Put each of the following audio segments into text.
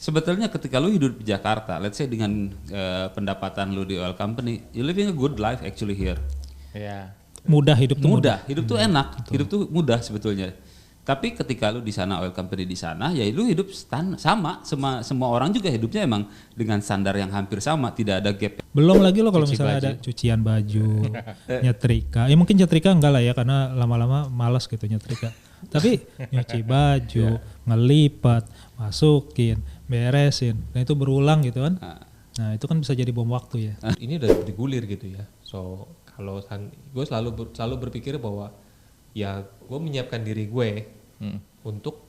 Sebetulnya ketika lu hidup di Jakarta, let's say dengan pendapatan lu di oil company, you living a good life actually here. Ya. Mudah, hidup tuh enak, betul. Hidup tuh mudah sebetulnya. Tapi ketika lu di sana oil company di sana, ya lu hidup sama semua orang juga hidupnya emang dengan standar yang hampir sama, tidak ada gap. Belum lagi lo kalau misalnya ada cucian baju, nyetrika. Ya mungkin nyetrika enggak lah ya karena lama-lama malas gitu nyetrika. Tapi nyuci baju, ngelipat, masukin, beresin. Nah itu berulang gitu kan. Nah itu kan bisa jadi bom waktu ya. Ini udah digulir gitu ya. So kalau gue selalu berpikir bahwa ya gue menyiapkan diri gue untuk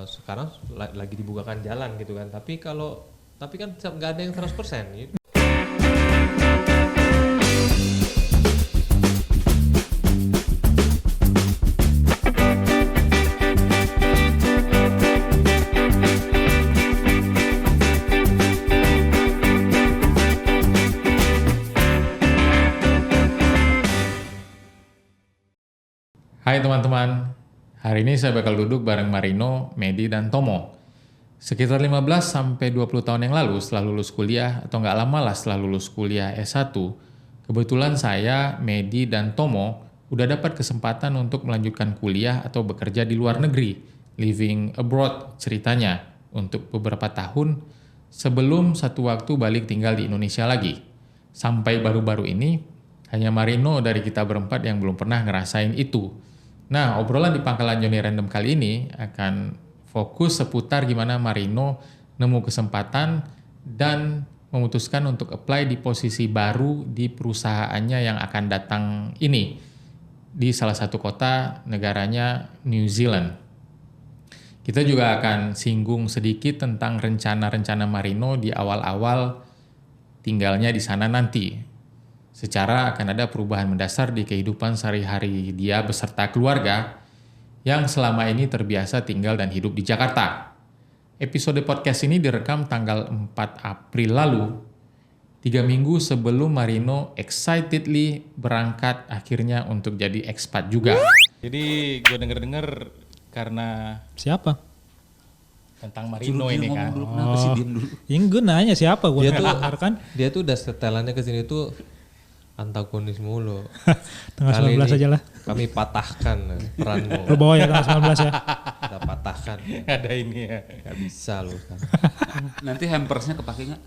sekarang lagi dibukakan jalan gitu kan. Tapi kan nggak ada yang 100% gitu. Hai teman-teman, hari ini saya bakal duduk bareng Marino, Medi, dan Tomo. Sekitar 15-20 tahun yang lalu setelah lulus kuliah, atau nggak lama lah setelah lulus kuliah S1, kebetulan saya, Medi, dan Tomo udah dapat kesempatan untuk melanjutkan kuliah atau bekerja di luar negeri, living abroad ceritanya, untuk beberapa tahun sebelum satu waktu balik tinggal di Indonesia lagi. Sampai baru-baru ini, hanya Marino dari kita berempat yang belum pernah ngerasain itu. Nah, obrolan di Pangkalan Joni Random kali ini akan fokus seputar gimana Marino nemu kesempatan dan memutuskan untuk apply di posisi baru di perusahaannya yang akan datang ini di salah satu kota negaranya New Zealand. Kita juga akan singgung sedikit tentang rencana-rencana Marino di awal-awal tinggalnya di sana nanti. Secara akan ada perubahan mendasar di kehidupan sehari-hari dia beserta keluarga yang selama ini terbiasa tinggal dan hidup di Jakarta. Episode podcast ini direkam tanggal 4 April lalu, 3 minggu sebelum Marino excitedly berangkat akhirnya untuk jadi expat juga. Jadi gue denger-denger karena Siapa? tentang Marino ini kan. Kenapa sih diem dulu? Yang gue nanya siapa gue dengar kan? Dia tuh udah setelannya ke sini tuh antagonis mulu. Tanggal 19 aja lah. Kami patahkan peranmu. Lu bawa ya tanggal 19 ya. Kita patahkan. Ada ini ya. Gak bisa lu kan. Nanti hampersnya kepake nggak?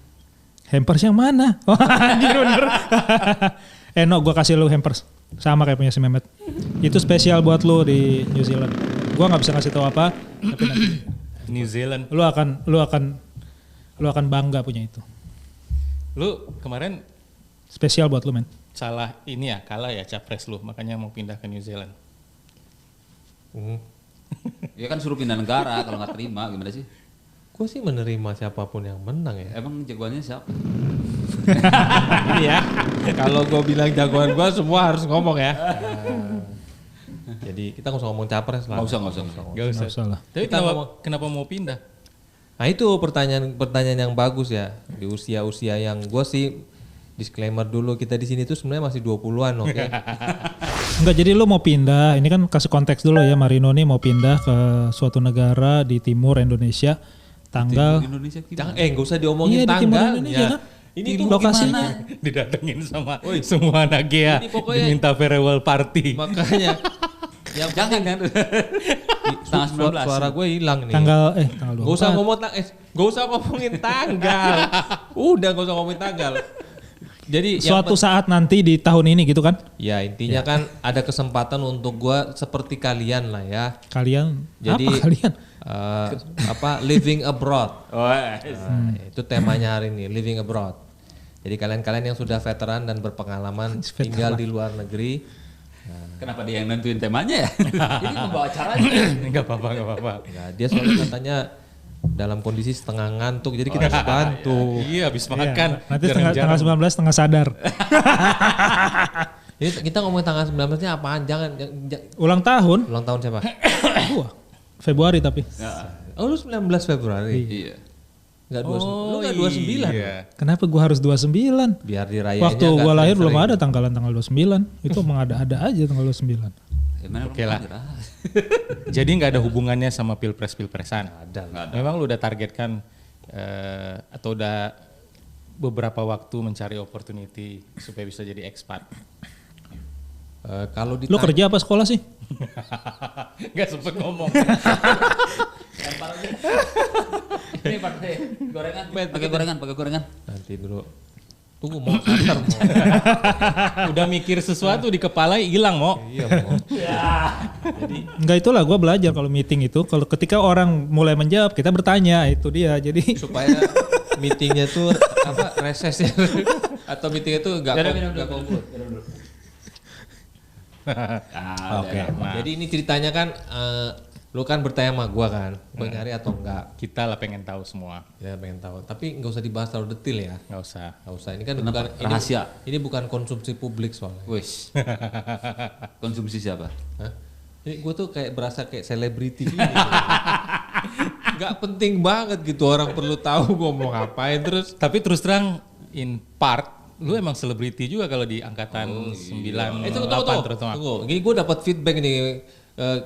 Hampers yang mana? Oh, anjir bener. No, gue kasih lu hampers. Sama kayak punya si Mehmet. Itu spesial buat lu di New Zealand. Gue nggak bisa kasih tahu apa, tapi nanti New Zealand. lu akan bangga punya itu. Lu kemarin Spesial buat lu men. salah ini ya, kalah ya capres lu, makanya mau pindah ke New Zealand. Ya kan suruh pindah negara kalau nggak terima gimana sih? Gue sih menerima siapapun yang menang ya. Emang jagoannya siapa? Ini ya. Kalau gue bilang jagoan gue semua harus ngomong ya. Jadi kita nggak usah ngomong capres lah. Nggak usah. Gak usah. Nggak usah lah. Tapi kenapa mau pindah? Nah itu pertanyaan yang bagus ya. Di usia-usia yang gue sih disclaimer dulu, kita di sini tuh sebenarnya masih 20-an, oke. Enggak, jadi lu mau pindah, ini kan kasih konteks dulu ya, Marino nih mau pindah ke suatu negara di timur Indonesia tanggal Indonesia gimana? Enggak usah diomongin Iya, di timur tanggal. Indonesia kan? Ini Di tuh lokasinya. Didatengin sama semua anak Gea, Ini pokoknya- diminta farewell party. makanya yang Jangan kan? Tanggal 19. suara gue hilang nih. tanggal 24. Gak usah ngomongin tanggal. Udah gak usah ngomongin tanggal. Jadi Suatu saat nanti di tahun ini gitu kan? ya intinya kan ada kesempatan untuk gue seperti kalian lah ya. Kalian, Jadi apa kalian? living abroad. Oh, Itu temanya hari ini, living abroad. Jadi kalian-kalian yang sudah veteran dan berpengalaman tinggal di luar negeri. kenapa dia yang nentuin temanya ya? Ini membawa acaranya. Enggak apa-apa. Ya, dia soalnya katanya dalam kondisi setengah ngantuk, jadi kita harus bantu. Iya, habis makan. Nanti tanggal 19 tengah sadar. Ini kita ngomongin tanggal 19-nya apaan? Jangan Ulang tahun? ulang tahun siapa? Gua. Februari tapi. Oh lu 19 Februari? Iya. Enggak 29. Lu enggak 29. Iya. Kenapa gua harus 29? Biar dirayainnya Waktu nggak gua lahir belum sering-sering. ada tanggal 29. Itu emang ada aja tanggal 29. Oke lah. Jadi nggak ada hubungannya sama pilpresan. Ada lah. Memang lu udah targetkan atau udah beberapa waktu mencari opportunity supaya bisa jadi expat? Kalau Lu kerja apa sekolah sih? Nggak sempet ngomong. Ini pakai gorengan, pakai gorengan. nanti dulu. Tunggu mau antar mau. Udah mikir sesuatu di kepala hilang mau. Iya mau. Enggak, itulah gue belajar kalau meeting itu. Kalau ketika orang mulai menjawab, kita bertanya, itu dia. Jadi Supaya meetingnya tuh apa reses ya atau meetingnya tuh nggak komplit. Oke. Jadi ini ceritanya kan lu kan bertanya sama gua kan, gua nyari atau enggak? Kita lah pengen tahu semua. Ya pengen tahu. Tapi nggak usah dibahas terlalu detail ya. Nggak usah. Nggak usah. Ini kan Kenapa? bukan Rahasia. Ini bukan konsumsi publik soalnya. Wes. Konsumsi siapa? Hah? Ini gue tuh kayak berasa kayak selebriti gitu. Gak penting banget gitu orang perlu tahu gue mau ngapain terus. Tapi terus terang in part lu emang selebriti juga kalau di angkatan 98 terutama. Tunggu. Gini gue dapat feedback nih.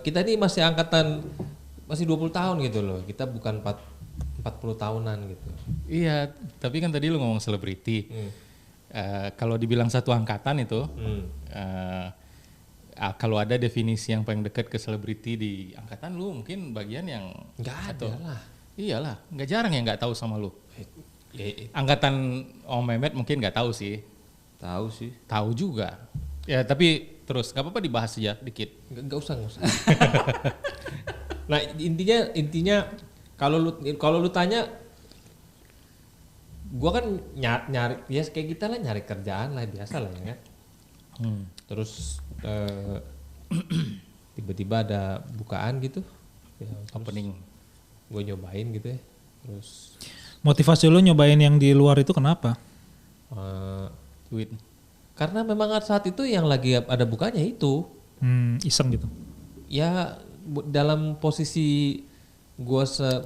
Kita ini masih angkatan masih 20 tahun gitu loh. Kita bukan 40 tahunan gitu. Iya, tapi kan tadi lu ngomong selebriti. Kalau dibilang satu angkatan itu, kalau ada definisi yang paling dekat ke selebriti di angkatan lu, mungkin bagian yang Gak ada lah. Iyalah, nggak jarang yang nggak tahu sama lu. Angkatan Om Mehmet mungkin nggak tahu sih. Tahu sih. Tahu juga. Ya tapi terus nggak apa-apa dibahas aja dikit. Gak usah. Nah intinya kalau lu tanya, gua kan nyari ya kayak kita lah nyari kerjaan lah biasa lah ya kan. Terus tiba-tiba ada bukaan gitu, ya, Opening. gue nyobain gitu ya. Terus motivasi lu nyobain yang di luar itu kenapa? Duit. karena memang saat itu yang lagi ada bukanya itu. Iseng gitu. Ya dalam posisi gue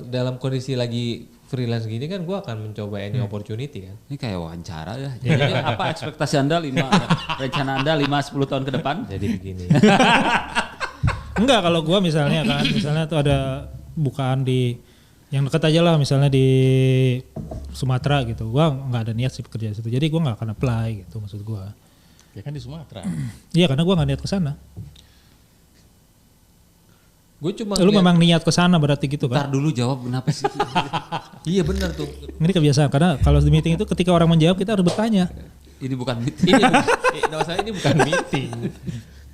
dalam kondisi lagi freelance gini kan gue akan mencoba any opportunity kan. Ini kayak wawancara ya. Jadi apa ekspektasi Anda rencana Anda 5-10 tahun ke depan? Jadi begini. Enggak, kalau gua misalnya tuh ada bukaan di yang dekat aja lah, misalnya di Sumatera gitu. Gua nggak ada niat sih bekerja di situ. Jadi gua nggak akan apply gitu maksud gua. Ya kan di Sumatera. Iya, karena gua nggak niat ke sana. Gue cuma Lu memang niat ke sana berarti gitu Ntar kan? dulu jawab kenapa sih? iya benar tuh. Ini kebiasaan karena kalau di meeting itu ketika orang menjawab kita harus bertanya. Ini bukan meeting. Ini bukan meeting.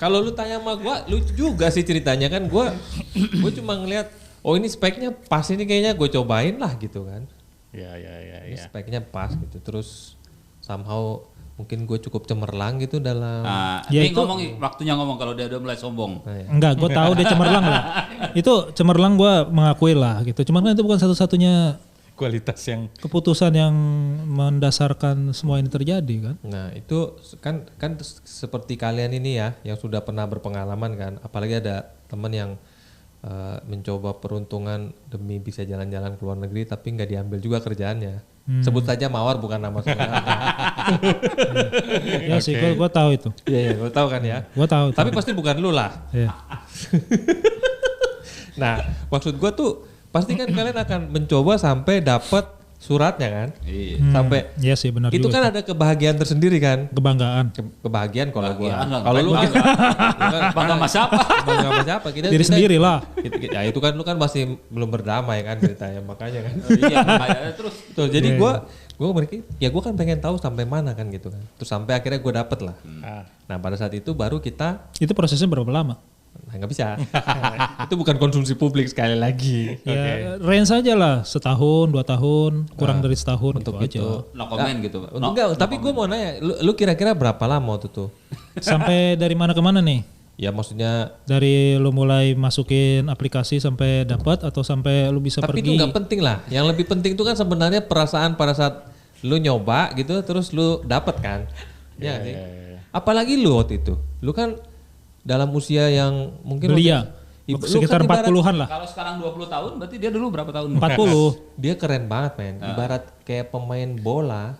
Kalau lu tanya sama gue, lucu juga sih ceritanya kan. Gue cuma ngeliat, oh ini speknya pas, ini kayaknya gue cobain lah gitu kan. Ya. Ini speknya pas gitu. Terus somehow mungkin gue cukup cemerlang gitu dalam. Ya ini itu- waktunya ngomong kalau dia udah mulai sombong. Enggak, gue tahu dia cemerlang lah. Itu cemerlang gue mengakui lah gitu. Cuman kan itu bukan satu-satunya Kualitas yang keputusan yang mendasarkan semua ini terjadi kan. Nah itu kan seperti kalian ini ya yang sudah pernah berpengalaman kan. Apalagi ada teman yang mencoba peruntungan demi bisa jalan-jalan ke luar negeri tapi nggak diambil juga kerjaannya. Sebut saja Mawar, bukan nama saudara. Ya sih, gue tahu itu. Iya, gue tahu kan ya. Gue tahu. Tapi pasti bukan lu lah. Iya. Nah, maksud gue tuh pasti kan kalian akan mencoba sampai dapat suratnya kan. Iya. Sampai Iya sih, benar itu juga. kan ada kebahagiaan tersendiri kan. Kebanggaan. Kebahagiaan kalau gue. Kebahagiaan lah, Kalau lu ngapain kan Bangga sama siapa? bangga sama siapa? Diri sendiri lah. Ya itu kan lu kan masih belum berdamai kan ceritanya makanya kan. Iya, makanya terus. Tuh, jadi gue berpikir ya gue kan pengen tahu sampai mana kan gitu kan. Terus sampai akhirnya gue dapet lah. Nah pada saat itu baru kita Itu prosesnya berapa lama? nggak bisa. Itu bukan konsumsi publik sekali lagi. Ya range aja lah, setahun, 2 tahun, kurang dari setahun Untuk gitu aja. No comment gitu, Pak. No, Enggak, tapi gue mau nanya, lu kira-kira berapa lama waktu itu? Sampai dari mana ke mana nih? Ya maksudnya, Dari lu mulai masukin aplikasi sampai dapat atau sampai lu bisa tapi pergi? itu nggak penting lah. Yang lebih penting itu kan sebenarnya perasaan pada saat lu nyoba gitu, terus lu dapet kan? Ya, sih. Apalagi lu waktu itu, lu kan dalam usia yang mungkin Belia. lu Sekitar kan ibarat- 40-an lah. Kalau sekarang 20 tahun berarti dia dulu berapa tahun? 40. Dia keren banget men, ibarat kayak pemain bola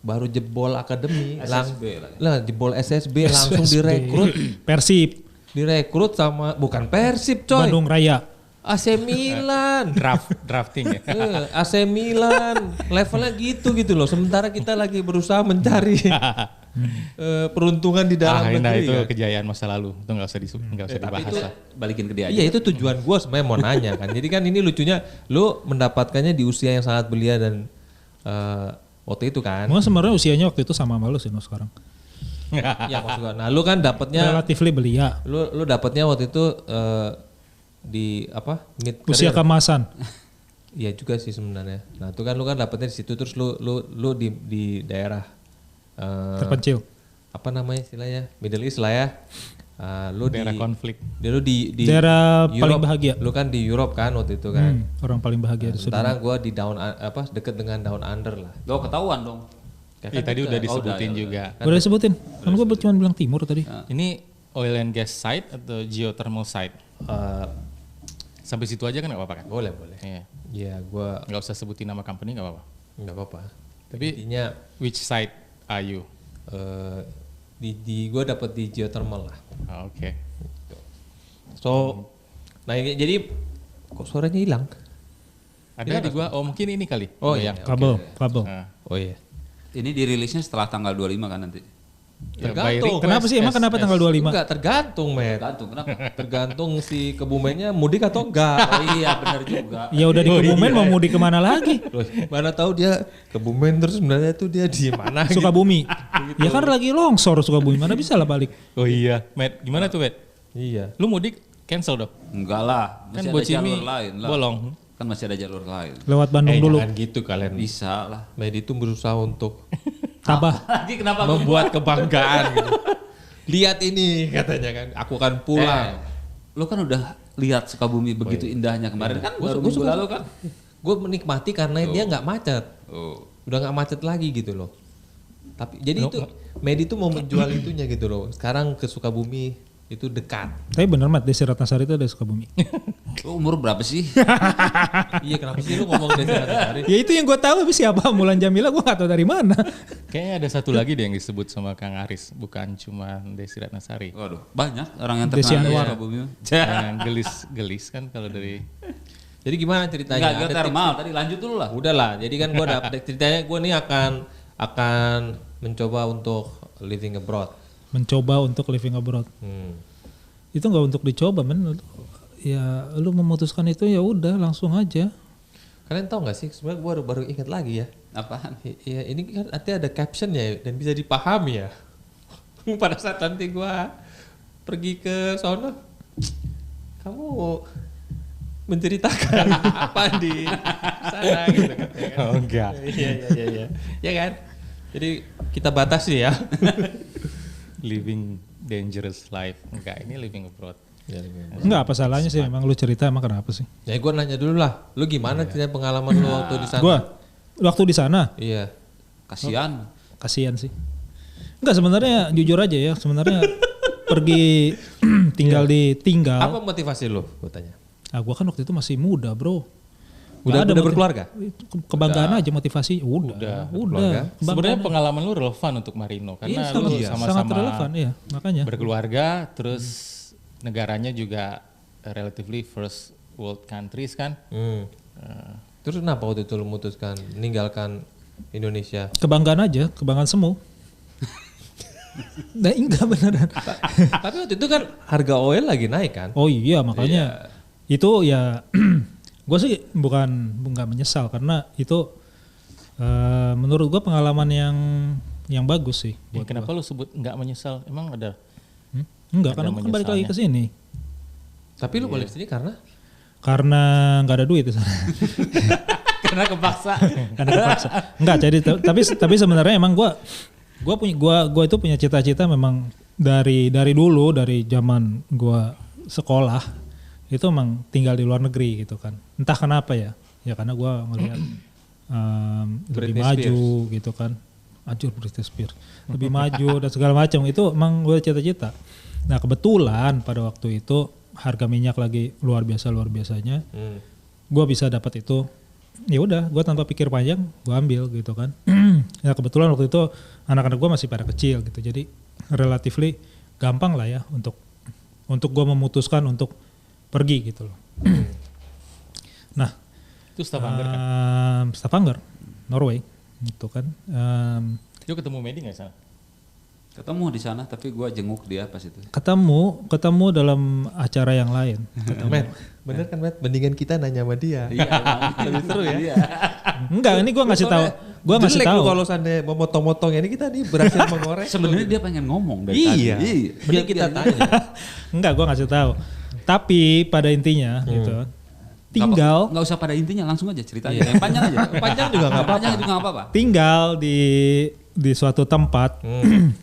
baru jebol akademi, SSB lah. lah jebol SSB langsung direkrut Persib, sama bukan Persib coy, Bandung Raya. AC Milan. Drafting ya. AC Milan levelnya gitu loh. Sementara kita lagi berusaha mencari peruntungan di dalam negeri. Nah itu kejayaan masa lalu. Itu nggak usah dibahas Itu lah. balikin ke dia aja. Iya itu tujuan gue sebenarnya mau nanya kan. Jadi kan ini lucunya lu mendapatkannya di usia yang sangat belia dan waktu itu kan. Mungkin sebenarnya usianya waktu itu sama lu sih sekarang. Ya maksud gue. Nah lu kan dapatnya Relatively belia. Lu dapatnya waktu itu di apa? Mid Usia career. keemasan. Iya juga sih sebenarnya. Nah itu kan lu kan dapatnya di situ terus lu di daerah Terpencil. apa namanya istilahnya Middle East lah ya. Lu Daerah di konflik. Lu di Daerah Europe. paling bahagia. Lu kan di Europe kan waktu itu kan. Orang paling bahagia di Sementara gue di deket dengan down under lah. Lo ketahuan dong. Iya tadi udah disebutin juga. Udah disebutin. Kan gue cuma bilang timur tadi. Ini oil and gas site atau geothermal site? Sampai situ aja kan nggak apa-apa kan? Boleh. Iya. Iya, gue Nggak usah sebutin nama company nggak apa-apa. nggak apa-apa. Tapi Intinya which site are you? gue dapet di geothermal lah. Oke. So, nah ini jadi kok suaranya hilang? Ada di gua. Oh mungkin ini kali. Oh iya. Kabel. Nah, Oh iya. Ini dirilisnya setelah tanggal 25 kan nanti. ya, Tergantung. by Kenapa sih? Emang kenapa tanggal 25? Enggak, tergantung, Met. Tergantung kenapa? Tergantung si Kebumennya mudik atau enggak. Oh iya benar juga. Ya udah di Kebumen mau mudik kemana lagi? Loh, mana tahu dia Kebumen terus sebenarnya tuh dia di mana gitu. Sukabumi. Ya kan lagi longsor Sukabumi. Mana bisa lah balik. Oh iya. Matt, gimana tuh Matt? Iya. Lu mudik cancel dong? Enggak lah, Kan masih ada Bocimi jalur lain lah. bolong. Kan masih ada jalur lain. Lewat Bandung dulu. Jangan gitu kalian. Bisa lah. Med itu berusaha untuk Tabah. Lagi kenapa gua- membuat kebanggaan gitu. Lihat ini katanya kan, aku akan pulang. Lu kan udah lihat Sukabumi begitu indahnya kemarin kan baru minggu lalu kan. Gue menikmati karena dia nggak macet. Oh. Udah nggak macet lagi gitu loh. Tapi jadi itu Med itu mau menjual itunya gitu loh. Sekarang ke Sukabumi itu dekat. Tapi bener Mat, Desi Ratnasari itu ada Sukabumi. Lu umur berapa sih? Iya kenapa sih lu ngomong Desi Ratnasari? Ya itu yang gue tahu tapi siapa Mulan Jamila gue gak tahu dari mana. Kayaknya ada satu lagi deh yang disebut sama Kang Aris, bukan cuma Desi Ratnasari. Waduh, banyak orang yang Desi terkenal di Anwar. Sukabumi. Yang gelis kan kalau dari Jadi gimana ceritanya? Enggak, Ada geothermal. Tadi lanjut dulu lah. Udah lah, jadi kan gue dapet ceritanya gue nih akan mencoba untuk living abroad. Mencoba untuk living abroad. Itu nggak untuk dicoba men. Ya lu memutuskan itu ya udah langsung aja. Kalian tahu nggak sih? Sebenarnya gue baru ingat lagi ya. Apaan? Iya ini kan artinya ada caption ya dan bisa dipahami ya. Pada saat nanti gue pergi ke sono, kamu menceritakan apa di sana gitu kan? Oh enggak. Iya. Ya kan? Jadi kita batasi ya. Living dangerous life. Enggak, ini living abroad. Enggak apa salahnya sih memang lu cerita emang kenapa sih? Ya gue nanya dulu lah, lu gimana cerita pengalaman lu waktu di sana? Gua waktu di sana Iya. Kasihan. kasihan sih. Enggak sebenarnya jujur aja ya sebenarnya pergi tinggal Apa motivasi lu? Gue tanya. Gua kan waktu itu masih muda bro. Udah Nggak ada berkeluarga? Kebanggaan aja motivasi. Udah. berkeluarga. Sebenarnya pengalaman lu relevan untuk Marino karena Iya, lu sangat sama-sama relevan ya makanya. berkeluarga, terus negaranya juga relatively first world countries kan. Terus kenapa waktu itu lu memutuskan meninggalkan Indonesia? Kebanggaan aja, kebanggaan semu. Nah enggak beneran. Tapi waktu itu kan harga oil lagi naik kan? Oh iya makanya itu ya gue sih nggak menyesal karena itu menurut gue pengalaman yang bagus sih. Ya, kenapa lu sebut nggak menyesal? Emang ada? Enggak Ada karena gue kan balik lagi ke sini. Tapi lu balik sini karena? Karena nggak ada duit di sana. Karena kepaksa. Karena terpaksa. Enggak jadi tapi sebenarnya emang gue itu punya cita-cita memang dari dulu dari zaman gue sekolah itu emang tinggal di luar negeri gitu kan. Entah kenapa ya karena gue ngelihat lebih Britney maju gitu kan. Anjir Britney Spears. Lebih maju dan segala macam itu emang gue cita-cita. Nah kebetulan pada waktu itu harga minyak lagi luar biasanya. Gue bisa dapat itu. Ya udah, gue tanpa pikir panjang gue ambil gitu kan. Ya kebetulan waktu itu anak-anak gue masih pada kecil gitu. Jadi relatively gampang lah ya untuk gue memutuskan untuk pergi gitu loh. Nah, Itu Stavanger kan? Stavanger, Norway, gitu kan. Lu ketemu Medi nggak sana? Ketemu di sana tapi gua jenguk dia pas itu. Ketemu dalam acara yang lain. Matt, bener kan Matt? Mendingan kita nanya sama dia. Iya, Lebih seru ya. Iya. Enggak, ini gua ngasih tahu. Gua ngasih Jelek tahu. lu kalau seandainya mau motong-motong ini kita nih berhasil mengorek. Sebenarnya dia pengen ngomong dari Iya. tadi. Biar kita tanya. Enggak, gua ngasih tahu. Tapi pada intinya gitu. Tinggal nggak usah pada intinya, langsung aja cerita aja. Yang panjang aja. Panjang juga nggak apa-apa. Panjang juga nggak apa-apa. tinggal di suatu tempat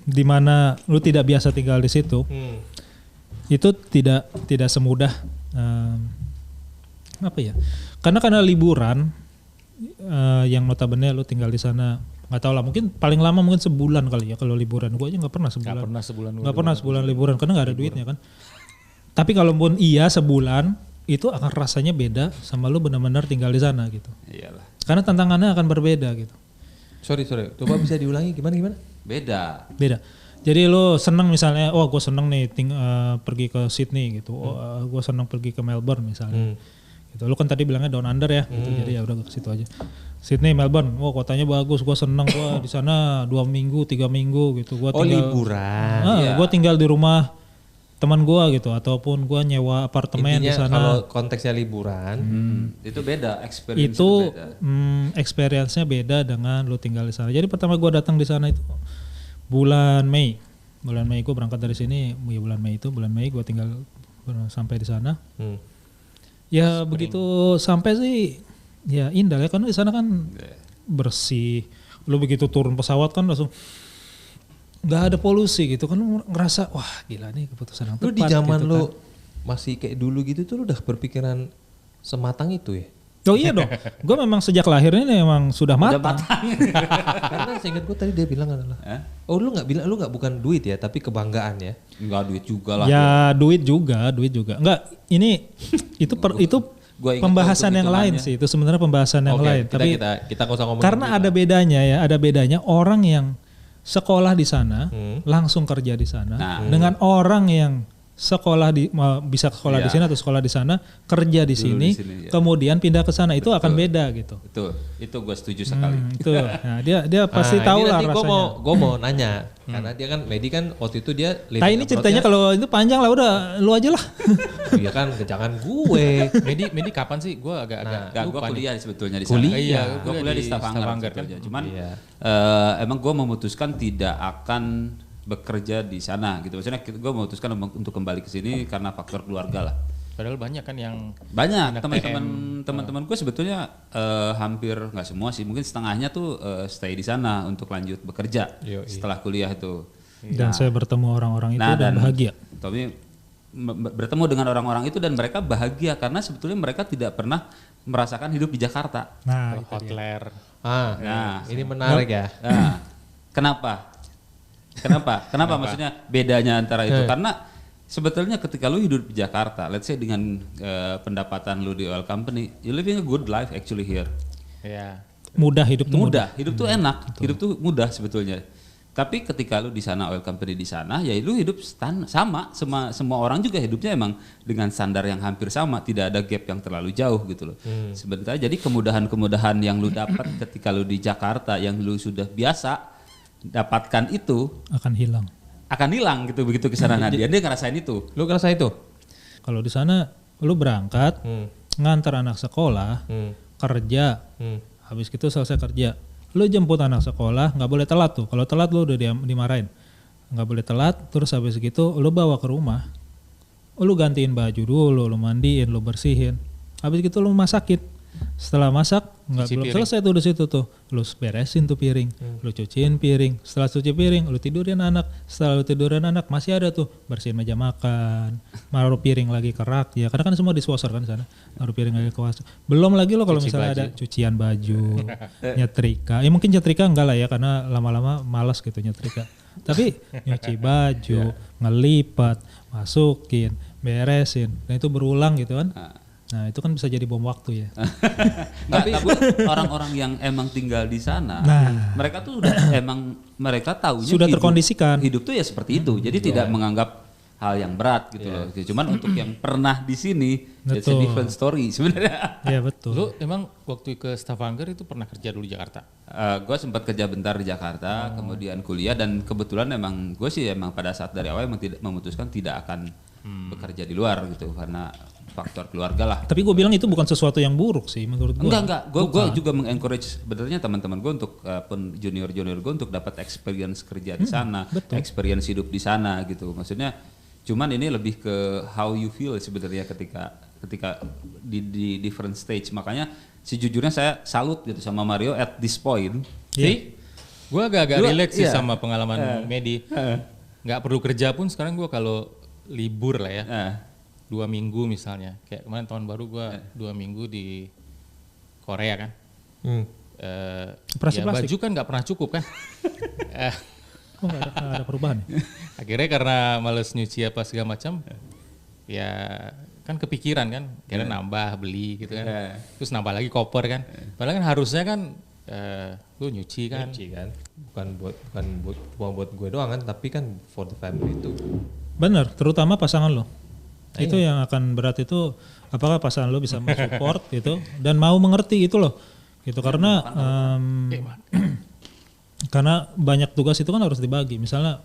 di mana lu tidak biasa tinggal di situ. Itu tidak semudah apa ya? Karena liburan yang notabene lu tinggal di sana, nggak tahu lah, mungkin paling lama mungkin sebulan kali ya kalau liburan. Gua aja nggak pernah sebulan. Nggak pernah sebulan liburan karena nggak ada duitnya kan. Tapi kalaupun iya sebulan, itu akan rasanya beda sama lu benar-benar tinggal di sana gitu. Iyalah. Karena tantangannya akan berbeda gitu. Sorry. Coba bisa diulangi gimana? Beda. Jadi lu seneng misalnya, gue seneng nih pergi ke Sydney gitu. Gue seneng pergi ke Melbourne misalnya. Gitu. Lu kan tadi bilangnya down under ya, gitu. Jadi ya udah ke situ aja. Sydney, Melbourne, kotanya bagus. Gue seneng, gue di sana 2 minggu, 3 minggu gitu. Gua tinggal, liburan. Iya. Gue tinggal di rumah teman gue gitu, ataupun gue nyewa apartemen di sana. Kalau konteksnya liburan, Itu beda, experience Itu beda. experience-nya beda dengan lu tinggal di sana. Jadi pertama gue datang di sana itu bulan Mei gue berangkat dari sini, ya bulan Mei gue tinggal sampai di sana. Ya begitu sampai sih ya indah ya, karena di sana kan bersih. Lu begitu turun pesawat kan langsung nggak ada polusi gitu kan, lu ngerasa wah gila nih keputusan yang tepat. lu di zaman gitu lu kan. masih kayak dulu gitu tuh lu udah berpikiran sematang itu ya? Oh iya dong, gue memang sejak lahirnya memang sudah matang. Karena seingat gue tadi dia bilang adalah, lu nggak bilang, lu nggak bukan duit ya, tapi kebanggaan ya. Enggak, duit juga lah. Ya duit juga. Enggak, ini itu Gua ingat pembahasan waktu yang lain hitungannya. sih, itu sebenarnya pembahasan yang lain. Tapi kita nggak usah ngomongin karena duit ada lah. ada bedanya orang yang sekolah di sana langsung kerja di sana dengan orang yang bisa sekolah di sini atau sekolah di sana kerja di sini, kemudian pindah ke sana, itu akan beda gitu. Betul, itu gue setuju sekali. Itu, nah, dia pasti tahu lah rasanya. Gue mau nanya, karena dia kan Medi kan waktu itu dia. Nah ini ceritanya kalau itu panjang lah, udah lu aja lah. Iya kan, jangan gue. Medi kapan sih? Gue agak Gue lupa kuliah sebetulnya di sana. Kuliah? Iya, Gue kuliah di Stavanger kan. Cuman emang gue memutuskan tidak akan bekerja di sana gitu. Maksudnya gue memutuskan untuk kembali ke sini karena faktor keluarga lah. Padahal banyak kan yang Banyak teman-teman gue sebetulnya hampir nggak semua sih, mungkin setengahnya tuh stay di sana untuk lanjut bekerja setelah kuliah itu. Dan saya bertemu orang-orang itu dan bahagia. Tommy bertemu dengan orang-orang itu dan mereka bahagia karena sebetulnya mereka tidak pernah merasakan hidup di Jakarta. Nah, hotler. Ini menarik ya. Nah, Kenapa? Maksudnya bedanya antara itu? Karena sebetulnya ketika lu hidup di Jakarta, let's say dengan pendapatan lu di oil company, you living a good life actually here. Iya. Mudah hidup tuh mudah. Hidup tuh enak, hidup tuh mudah sebetulnya. Tapi ketika lu di sana oil company di sana, ya lu hidup sama semua orang juga hidupnya emang dengan standar yang hampir sama, tidak ada gap yang terlalu jauh gitu loh. Sebenarnya jadi kemudahan-kemudahan yang lu dapat ketika lu di Jakarta yang lu sudah biasa dapatkan itu akan hilang gitu begitu ke sana. Nah, dia ngerasain itu. Lu ngerasa itu? Kalau di sana lu berangkat ngantar anak sekolah, kerja, habis itu selesai kerja, lu jemput anak sekolah, nggak boleh telat tuh. Kalau telat lu udah dimarahin, nggak boleh telat. Terus habis gitu lu bawa ke rumah, lu gantiin baju dulu, lu mandiin, lu bersihin, habis gitu lu masakin. Setelah masak belum selesai tuh di situ tuh, lu beresin tuh piring, lu cuciin piring. Setelah cuci piring, lu tidurin anak. Setelah lu tidurin anak, masih ada tuh bersihin meja makan, naruh piring lagi ke rak ya. Karena kan semua dishwasher kan di sana, naruh piring lagi ke washer. Belum lagi lo kalau misalnya ada cucian baju, nyetrika. Ya mungkin nyetrika enggak lah ya, karena lama-lama malas gitu nyetrika. Tapi nyuci baju, ngelipat, masukin, beresin. Dan itu berulang gitu kan. Nah itu kan bisa jadi bom waktu ya. Tapi orang-orang yang emang tinggal di sana, mereka tuh udah emang mereka tahunya sudah terkondisikan. Hidup tuh ya seperti itu. Jadi tidak menganggap hal yang berat gitu loh. Cuman untuk yang pernah di sini, it's a Betul. different story sebenarnya. Iya betul. Lu emang waktu ke Stavanger itu pernah kerja dulu di Jakarta? Gue sempat kerja bentar di Jakarta, kemudian kuliah, dan kebetulan emang gue sih emang pada saat dari awal emang tidak memutuskan tidak akan bekerja di luar gitu karena faktor keluarga lah. Tapi gue bilang itu bukan sesuatu yang buruk sih menurut gue. Enggak. Gue juga mengencourage sebenarnya teman-teman gue untuk junior gue untuk dapat experience kerja di sana, experience hidup di sana gitu. Maksudnya, cuman ini lebih ke how you feel sebenarnya ketika di different stage. Makanya sejujurnya saya salut gitu sama Mario at this point. Sih, gue agak-agak Lu- relax sih iya. sama pengalaman Medi. Nggak perlu kerja pun sekarang gue kalau libur lah ya. 2 minggu misalnya, kayak kemarin tahun baru gue 2 minggu di Korea kan. Operasi Ya, plastik. baju kan nggak pernah cukup kan. Oh nggak ada perubahan. Ya? Akhirnya karena males nyuci apa segala macam, ya kan kepikiran kan, kira nambah beli gitu kan. Terus nambah lagi koper kan. Padahal kan harusnya kan lu nyuci kan. bukan buat gue doang kan, tapi kan for the family itu. Bener, terutama pasangan lo. Itu yang akan berat itu apakah pasangan lo bisa mensupport gitu dan mau mengerti itu loh. Gitu karena karena banyak tugas itu kan harus dibagi. Misalnya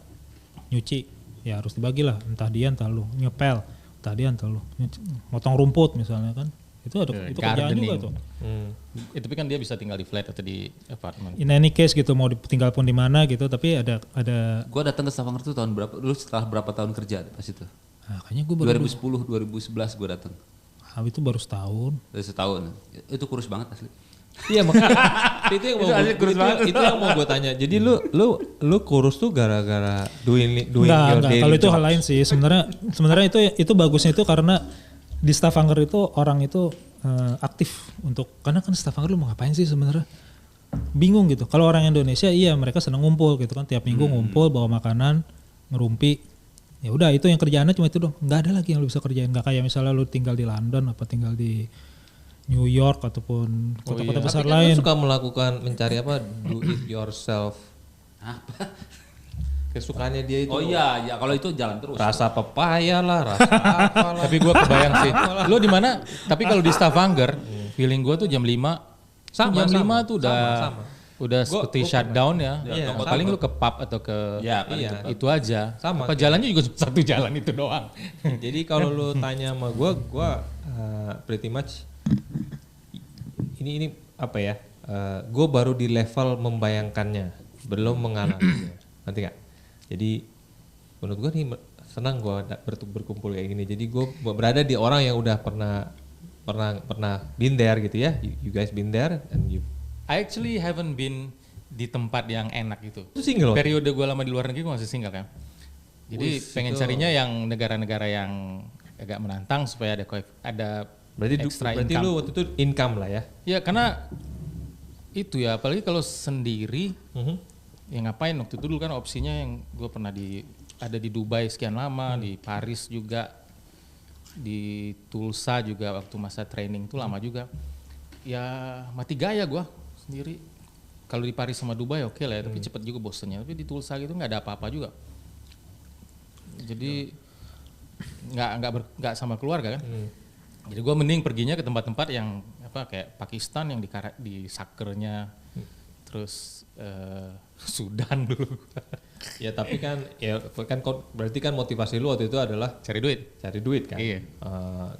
nyuci ya harus dibagi lah, entah dia entah lu, nyepel entah dia entah lu, motong rumput misalnya kan. Itu ada itu kerjaan juga tuh. Tapi kan dia bisa tinggal di flat atau di apartemen. In any case gitu mau tinggal pun di mana gitu, tapi ada Gue datang ke Stavanger tuh tahun berapa? Lu setelah berapa tahun kerja pas itu? nah, kayaknya gue baru 2010, 2011 gue datang. itu baru setahun. Dari setahun. Itu kurus banget asli. Iya makanya itu yang mau gue tanya. Jadi lu kurus tuh gara-gara doing your Enggak, daily kalau itu jobs. hal lain sih. Sebenarnya itu bagusnya itu karena di Stavanger itu orang itu aktif untuk karena kan Stavanger lu mau ngapain sih sebenarnya? Bingung gitu. Kalau orang Indonesia iya mereka seneng ngumpul gitu kan tiap minggu ngumpul bawa makanan, ngerumpi. Ya udah itu yang kerjaannya cuma itu dong. Enggak ada lagi yang lu bisa kerjain. Enggak kayak misalnya lu tinggal di London apa tinggal di New York ataupun kota-kota besar Tapi kan lain. lu suka melakukan mencari apa do it yourself. Apa? Kesukaannya dia itu. Oh iya, kalau itu jalan terus. Rasa pepaya lah, rasa apa lah. Tapi gue kebayang sih. Lu di mana? Tapi kalau di Stavanger, feeling gue tuh jam 5. Sama, jam sama, 5 tuh udah seperti shutdown ya. Iya, Paling lu ke pub atau ke itu aja. Sama, Apa jalannya juga cuma satu jalan itu doang. Jadi kalau lu tanya sama gue pretty much ini apa ya? Gue baru di level membayangkannya, belum mengalaminya. Nanti nggak? Jadi menurut gue nih senang gue berkumpul kayak gini. Jadi gue berada di orang yang udah pernah been there gitu ya. You guys been there and you. I actually haven't been di tempat yang enak gitu. Itu single. Periode gue lama di luar negeri gue masih single kan. Jadi pengen carinya yang negara-negara yang agak menantang supaya ada Berarti income. lu waktu itu income lah ya. Ya karena itu ya apalagi kalau sendiri ya ngapain waktu itu dulu kan opsinya yang gue pernah ada di Dubai sekian lama, di Paris juga, di Tulsa juga waktu masa training itu lama juga. Ya mati gaya gue sendiri. Kalau di Paris sama Dubai oke lah ya, tapi cepet juga bosennya. Tapi di Tulsa gitu nggak ada apa-apa juga. Jadi nggak sama keluarga kan. Jadi gue mending perginya ke tempat-tempat yang apa kayak Pakistan yang di sakernya, terus Sudan dulu. Ya tapi kan berarti kan motivasi lu waktu itu adalah Cari duit. cari duit kan. Iya.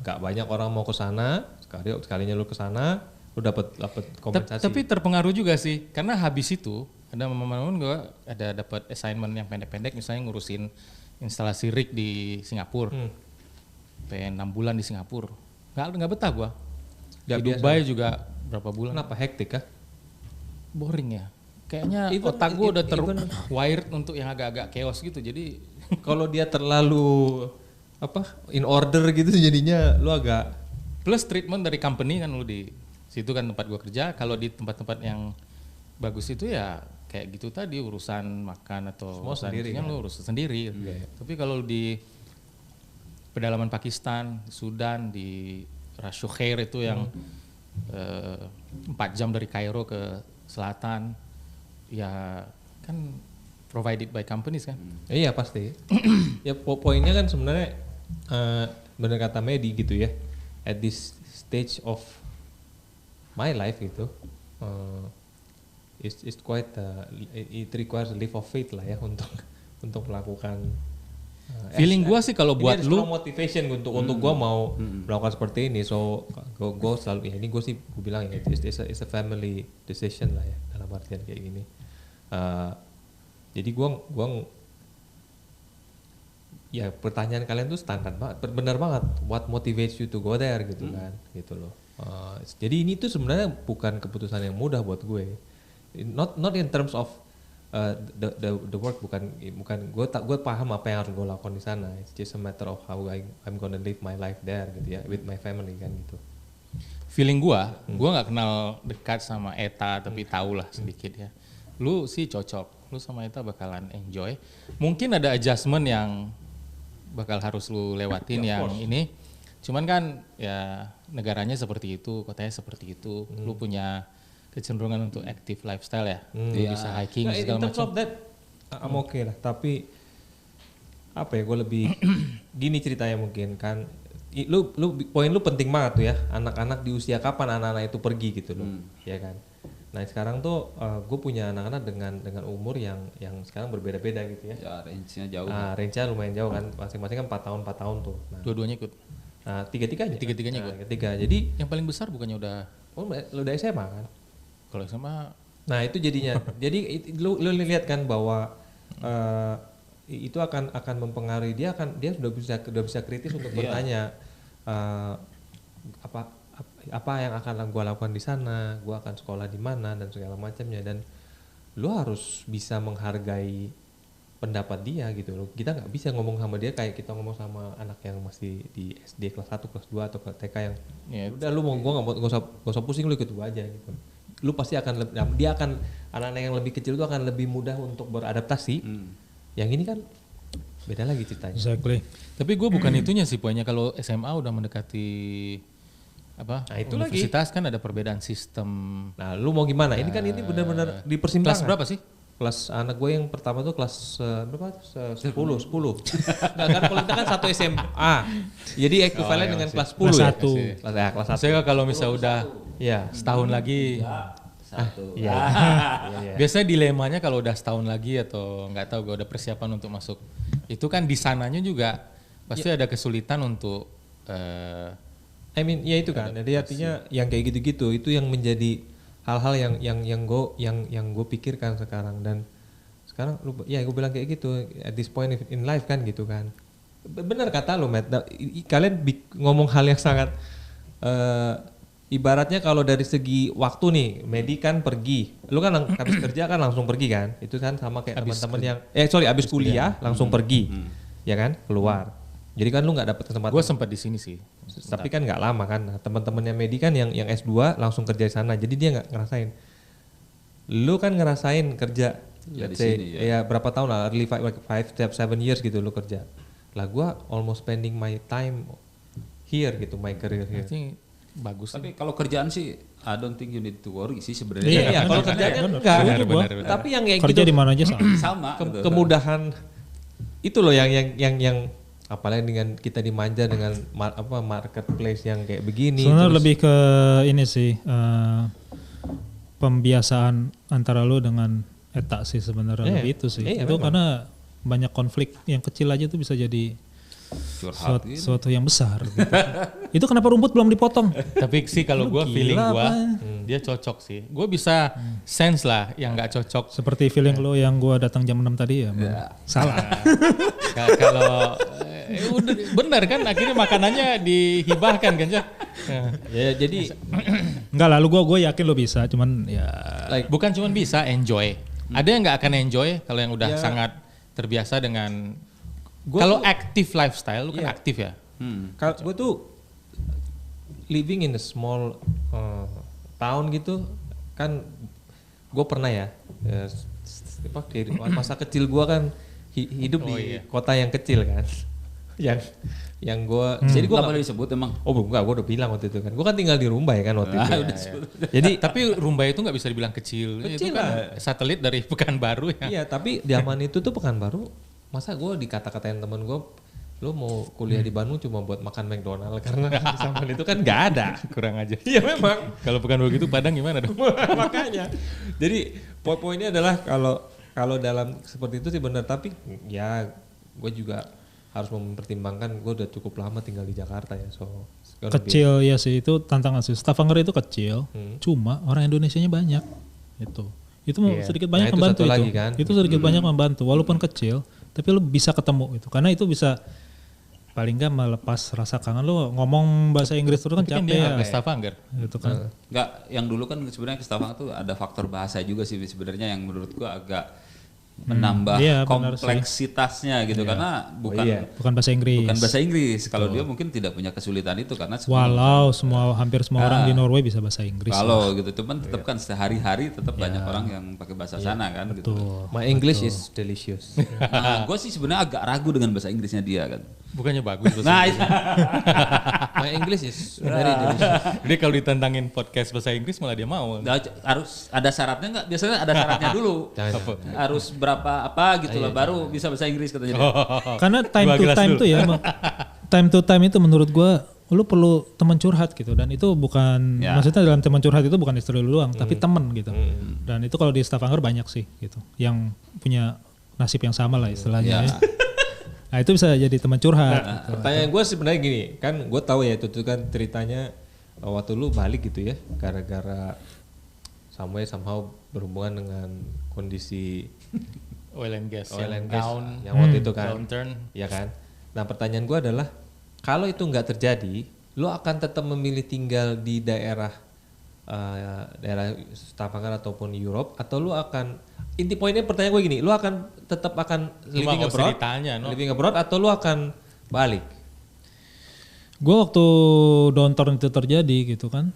Gak banyak orang mau ke sana, sekalinya lu ke sana, lu dapat kompensasi. Tapi terpengaruh juga sih, karena habis itu ada momen-momen gue ada dapat assignment yang pendek-pendek, misalnya ngurusin instalasi rig di Singapura. Pengen 6 bulan di Singapura. Nggak betah gue. Di Dubai juga berapa bulan. Kenapa hektik kah? Boring ya. Kayaknya Even- otak gue udah even- wired untuk yang agak-agak chaos gitu. Jadi Kalau dia terlalu in order gitu jadinya lu agak plus treatment dari company kan lu di situ kan tempat gue kerja. Kalau di tempat-tempat yang bagus itu ya kayak gitu tadi urusan makan atau Semua urusan sendiri kan kan? lu urusan sendiri. Tapi kalau di pedalaman Pakistan, Sudan, di Ras Khair itu yang 4 jam dari Kairo ke selatan, ya kan provided by companies kan. Iya pasti. Ya poinnya kan sebenarnya benar kata Medi gitu ya. At this stage of my life gitu, it's quite it requires a leap of faith lah ya untuk melakukan. Feeling gua sih kalau buat ini lu motivation untuk gua mau melakukan seperti ini. So gua selalu ya ini gua sih gua bilang ya it's a family decision lah ya dalam artian kayak gini. Jadi gua ya pertanyaan kalian tuh standar banget, benar banget. What motivates you to go there gitu kan, gitu loh. Jadi ini tuh sebenarnya bukan keputusan yang mudah buat gue. Not in terms of the work, bukan gue paham apa yang harus gue lakukan di sana. It's just a matter of how I'm gonna live my life there gitu ya, with my family kan gitu. feeling gua nggak kenal dekat sama Eta tapi tahu lah sedikit ya. Lu sih cocok, lu sama Eta bakalan enjoy. Mungkin ada adjustment yang bakal harus lu lewatin yang ini. Cuman kan ya negaranya seperti itu, kotanya seperti itu. Lu punya kecenderungan untuk active lifestyle ya. Lu bisa hiking Nah, segala in terms macam. of that, I'm okay lah. Tapi apa ya, gue lebih gini ceritanya mungkin kan. Poin lu penting banget tuh ya. Anak-anak di usia kapan anak-anak itu pergi gitu loh, ya kan. Nah sekarang tuh gue punya anak-anak dengan umur yang sekarang berbeda-beda gitu ya. Ya range-nya jauh. Range-nya lumayan jauh kan, masing-masing kan 4 tahun tuh. Nah, Dua-duanya ikut. tiga-tiganya. Tiga-tiganya Nah, ikut. ketiga. Jadi Yang paling besar bukannya udah lu udah SMA kan? kalau sama Nah itu jadinya, jadi lu lihat kan bahwa itu akan mempengaruhi dia sudah bisa kritis untuk bertanya apa yang akan gue lakukan di sana, gue akan sekolah di mana dan segala macamnya, dan lu harus bisa menghargai pendapat dia gitu loh. Kita nggak bisa ngomong sama dia kayak kita ngomong sama anak yang masih di SD kelas 1, kelas 2 atau ke TK yang ya, udah lu mau gak usah pusing, lu ikut gua aja gitu. Lu pasti akan anak-anak yang lebih kecil itu akan lebih mudah untuk beradaptasi. Yang ini kan beda lagi ceritanya. Exactly. tapi gue bukan itunya sih poinnya. Kalau SMA udah mendekati apa Nah, itu universitas kan ada perbedaan sistem. Nah, lu mau gimana? Ini kan ini benar-benar di persimpangan. Kelas berapa sih? Kelas anak gue yang pertama tuh kelas berapa? 10. Nah, kan kalau kita kan 1 SMA. Jadi ekuivalen dengan kelas 10 Kelas ya. 1. Kelas 1. Saya kalau misalnya udah Iya. setahun lagi, Satu. Iya. biasanya dilemanya kalau udah setahun lagi atau nggak tahu gue udah persiapan untuk masuk, itu kan di sananya juga pasti ada kesulitan untuk Ya itu kan. Jadi artinya yang kayak gitu-gitu itu yang menjadi hal-hal yang gue pikirkan sekarang. Dan sekarang gue bilang kayak gitu at this point in life kan gitu kan. Benar kata lo Matt. Kalian ngomong hal yang sangat ibaratnya kalau dari segi waktu nih, Medi kan pergi, lu kan habis kerja kan langsung pergi kan, itu kan sama kayak teman-teman yang habis kuliah langsung pergi, ya kan, keluar. Jadi kan lu nggak dapet kesempatan. gue sempat di sini sih. Tapi kan nggak lama kan. Nah, teman-temannya Medi kan yang S2 langsung kerja di sana, jadi dia nggak ngerasain. Lu kan ngerasain kerja, Ya, let's di say, sini, ya berapa tahun lah, early 5-7 years gitu lu kerja. Lah gua almost spending my time here gitu, my career here. Ini bagus. Tapi kalau kerjaan sih I don't think you need to worry sih sebenarnya. Iya, kalau kerjanya enggak. Benar. Tapi yang kayak Kerja gitu di mana aja sama. Sama. gitu. kemudahan itu loh yang apalagi dengan kita dimanja dengan marketplace yang kayak begini. Sebenarnya terus- lebih ke ini sih pembiasaan antara lu dengan Eta sih sebenarnya Iya, lebih itu sih. iya, Itu memang. karena banyak konflik yang kecil aja tuh bisa jadi Curhat gitu. suatu yang besar. Gitu. Itu kenapa rumput belum dipotong? Tapi sih kalau Lu gue feeling gila gue apa? dia cocok sih. Gue bisa sense lah yang nggak cocok. Seperti feeling lo yang gua datang jam 6 tadi ya. Salah. Kalau udah benar kan akhirnya makanannya dihibahkan kan Cak? Ya jadi Enggak lah, gue yakin lo bisa, cuman ya Bukan cuma bisa enjoy. Ada yang nggak akan enjoy kalau yang udah Ya. sangat terbiasa dengan Gua kalau tuh- active lifestyle, lu kan Iya. aktif ya. kalau gue tuh living in a small town gitu kan, gue pernah ya, di masa kecil gue kan hidup Oh, di iya. kota yang kecil kan. yang gue Jadi gue nggak boleh disebut emang. Oh belum, enggak, gue udah bilang waktu itu kan. Gue kan tinggal di Rumbai kan waktu itu. Jadi tapi Rumbai itu nggak bisa dibilang kecil. Itu Kecil kan satelit dari Pekanbaru ya. Iya, tapi zaman itu tuh Pekanbaru, masa gue dikata-katain temen gue, lo mau kuliah di Bandung cuma buat makan McDonald karena di zaman itu kan nggak ada. Kurang aja. Iya memang. Kalau Pekanbaru gitu Padang gimana dong? Makanya. Jadi poin-poinnya adalah kalau dalam seperti itu sih benar, tapi ya gue juga harus mempertimbangkan gue udah cukup lama tinggal di Jakarta ya, so Kecil ya sih, itu tantangan sih. Stavanger itu kecil, cuma orang Indonesianya banyak. Itu sedikit banyak Nah, itu membantu satu itu. lagi kan. Itu sedikit banyak membantu, walaupun kecil, tapi lu bisa ketemu itu. Karena itu bisa paling nggak melepas rasa kangen lu ngomong bahasa Inggris terus kan Tapi kan capek dia ya. nggak ke Stavanger. Gitu kan. Enggak, yang dulu kan sebenarnya ke Stavanger tuh ada faktor bahasa juga sih sebenarnya yang menurut gua agak menambah iya, benar sih. kompleksitasnya gitu karena bukan Bukan bahasa Inggris. bukan bahasa Inggris. Kalau dia mungkin tidak punya kesulitan itu karena Walau hampir semua orang di Norway bisa bahasa Inggris. kalau gitu cuman tetap kan sehari-hari tetap banyak orang yang pakai bahasa sana kan gitu. My English is delicious. Nah, gue sih sebenarnya agak ragu dengan bahasa Inggrisnya dia kan. Bukannya bagus bahasa Nah, Inggris. My English is very delicious. Jadi kalau ditantangin podcast bahasa Inggris malah dia mau. harus ada syaratnya nggak? Biasanya ada syaratnya dulu. Harus berapa apa gitu lah baru bisa bahasa Inggris katanya. dia. Karena time Dua to gelas time dulu. tuh ya, time to time itu menurut gua lu perlu teman curhat gitu, dan itu bukan Ya. maksudnya dalam teman curhat itu bukan istri lu doang, tapi teman gitu. Dan itu kalau di Stavanger banyak sih gitu, yang punya nasib yang sama lah istilahnya. Ya. Ya. Nah itu bisa jadi teman curhat. Gitu. Pertanyaan gue sebenarnya gini, kan gue tahu ya itu tuh kan ceritanya waktu lu balik gitu ya, gara-gara somehow berhubungan dengan kondisi Oil and gas. oil yang and gas down, yang waktu itu kan, downturn. ya kan. Nah pertanyaan gue adalah kalau itu nggak terjadi, lu akan tetap memilih tinggal di daerah Stavanger ataupun Europe, atau lu akan, inti poinnya pertanyaan gue gini, lu akan tetap akan Cuma living nggak usah abroad, ditanya, no? living abroad, atau lu akan balik? Gue waktu downturn itu terjadi gitu kan,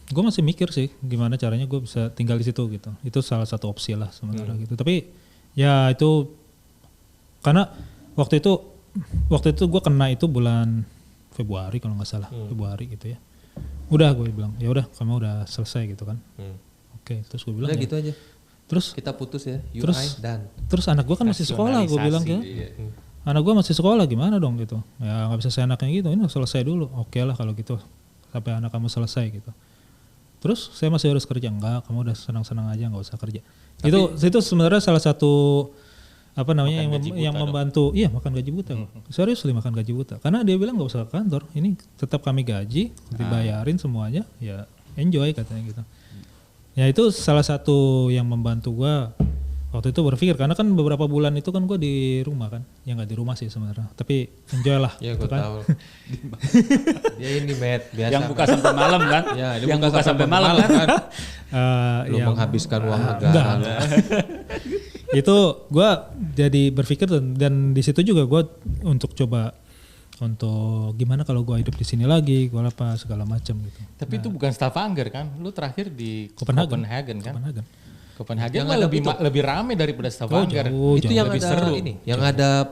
gue masih mikir sih gimana caranya gue bisa tinggal di situ gitu. Itu salah satu opsi lah sementara gitu. Tapi ya itu karena waktu itu gue kena itu bulan Februari kalau nggak salah, Februari gitu ya. Udah gue bilang ya udah kamu udah selesai gitu kan. Oke, terus gue bilang Udah ya, gitu aja. terus Kita putus ya, you Terus- I dan. terus anak gue kan masih sekolah, gue bilang ya. Anak gue masih sekolah gimana dong gitu. Ya nggak bisa seenaknya gitu, ini selesai dulu. Oke lah kalau gitu sampai anak kamu selesai gitu. Terus saya masih harus kerja, enggak, kamu udah senang-senang aja nggak usah kerja. Itu sebenarnya salah satu apa namanya yang membantu, iya makan gaji buta. Serius makan gaji buta. Karena dia bilang nggak usah ke kantor, ini tetap kami gaji, dibayarin semuanya, ya enjoy katanya gitu. Ya itu salah satu yang membantu gua waktu itu berpikir, karena kan beberapa bulan itu kan gua di rumah kan, ya nggak di rumah sih sebenarnya, tapi enjoy lah. Ya gitu gue kan. tahu. Ya ini Matt biasa. Yang buka sampai malam kan? Ya, dia yang buka sampai malam kan. Lu Ya, menghabiskan uang enggak. negara. Itu gue jadi berpikir dan di situ juga gue untuk coba untuk gimana kalau gue hidup di sini lagi, gue apa segala macam gitu. Tapi itu bukan Stavanger kan? Lu terakhir di Copenhagen. kan? Copenhagen. Copenhagen Yang mah ada lebih rame daripada Stavanger. jauh. Itu yang lebih ada seru. ini, yang ada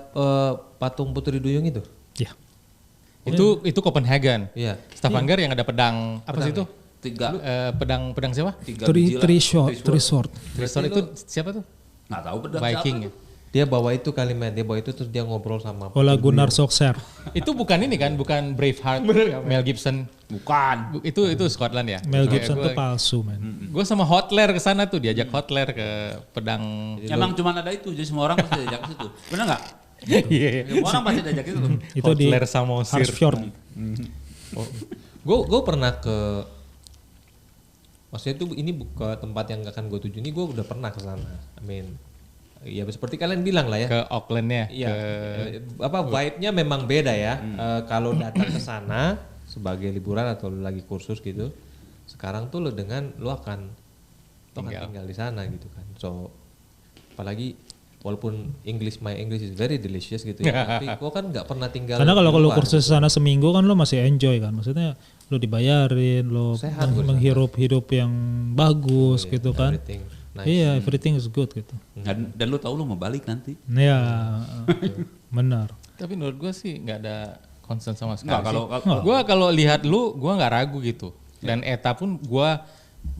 patung Putri Duyung itu. Ya. Itu Copenhagen. Iya. Stavanger yang ada pedang apa sih itu? tiga Pedang siapa? biji lah. Three short. Resort itu siapa tuh? Nggak tahu pedang Viking siapa. ya. Dia bawa itu kalimat, dia bawa itu terus dia ngobrol sama Ola Gunnar Solskjaer. Itu bukan ini kan, bukan Braveheart, Mel Gibson. Bukan. Itu Scotland ya. Mel Gibson tuh palsu men. Gue sama Hotler ke sana tuh, diajak Hotler ke pedang. Emang cuma ada itu, jadi semua orang pasti diajak ke situ. Benar nggak? Iya. Semua orang pasti diajak itu. Itu di Hotler Samosir. Harfjord. Gue pernah ke, maksudnya itu ini ke tempat yang akan gue tuju, ini gue udah pernah ke sana. I mean, ya seperti kalian bilang lah ya. Ke Auckland-nya. Iya. Apa vibe-nya memang beda ya. Kalau datang ke sana sebagai liburan atau lu lagi kursus gitu, sekarang tuh lu akan tinggal di sana gitu kan. So apalagi walaupun my English is very delicious gitu ya, tapi gua kan nggak pernah tinggal. Karena kalau di lu luar. kursus sana seminggu kan lu masih enjoy kan. Maksudnya lu dibayarin, lu Sehat menghirup hidup yang bagus gitu kan. Everything. Iya, everything is good gitu. Dan lu tahu lu mau balik nanti. Iya, benar. Tapi menurut gue sih nggak ada concern sama sekali. Nggak, Gue kalau lihat lu, gue nggak ragu gitu. Dan Eta pun gue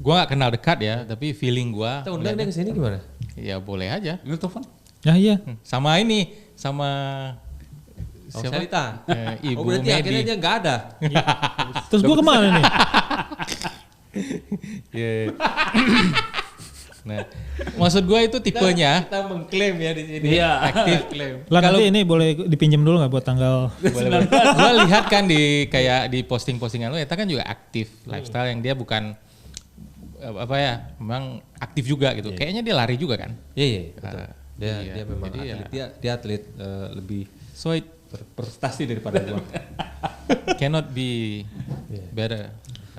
nggak kenal dekat ya, tapi feeling gue. Kita undang dia kesini gimana? Ya boleh aja. Lu telepon. Ya iya. Sama ini, sama siapa? Selita. Ibu berarti Medi. akhirnya dia nggak ada. Terus gue kemana nih? Iya. Nah, maksud gue itu tipenya Kita mengklaim ya di sini. Iya. aktif. Lah nanti ini boleh dipinjam dulu nggak buat tanggal? Gue lihat kan di kayak di posting-postingan lu, Eta kan juga aktif lifestyle yang dia bukan apa ya, memang aktif juga gitu. Kayaknya dia lari juga kan. Iya, betul. Dia Iya. dia memang Jadi atlet. Dia atlet lebih So it berprestasi daripada gua. cannot be better.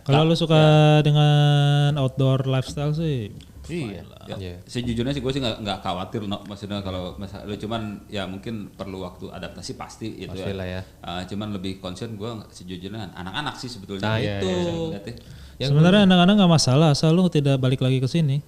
Kalau lu suka dengan outdoor lifestyle sih, Iya. Iya. Sejujurnya sih gue sih nggak khawatir, maksudnya kalau lu cuman ya mungkin perlu waktu adaptasi pasti itu Pastilah ya. Cuman lebih concern gue sejujurnya anak-anak sih sebetulnya. Nah, Iya, itu. iya, saya lihat ya. sebenarnya anak-anak nggak masalah, asal lu tidak balik lagi ke sini.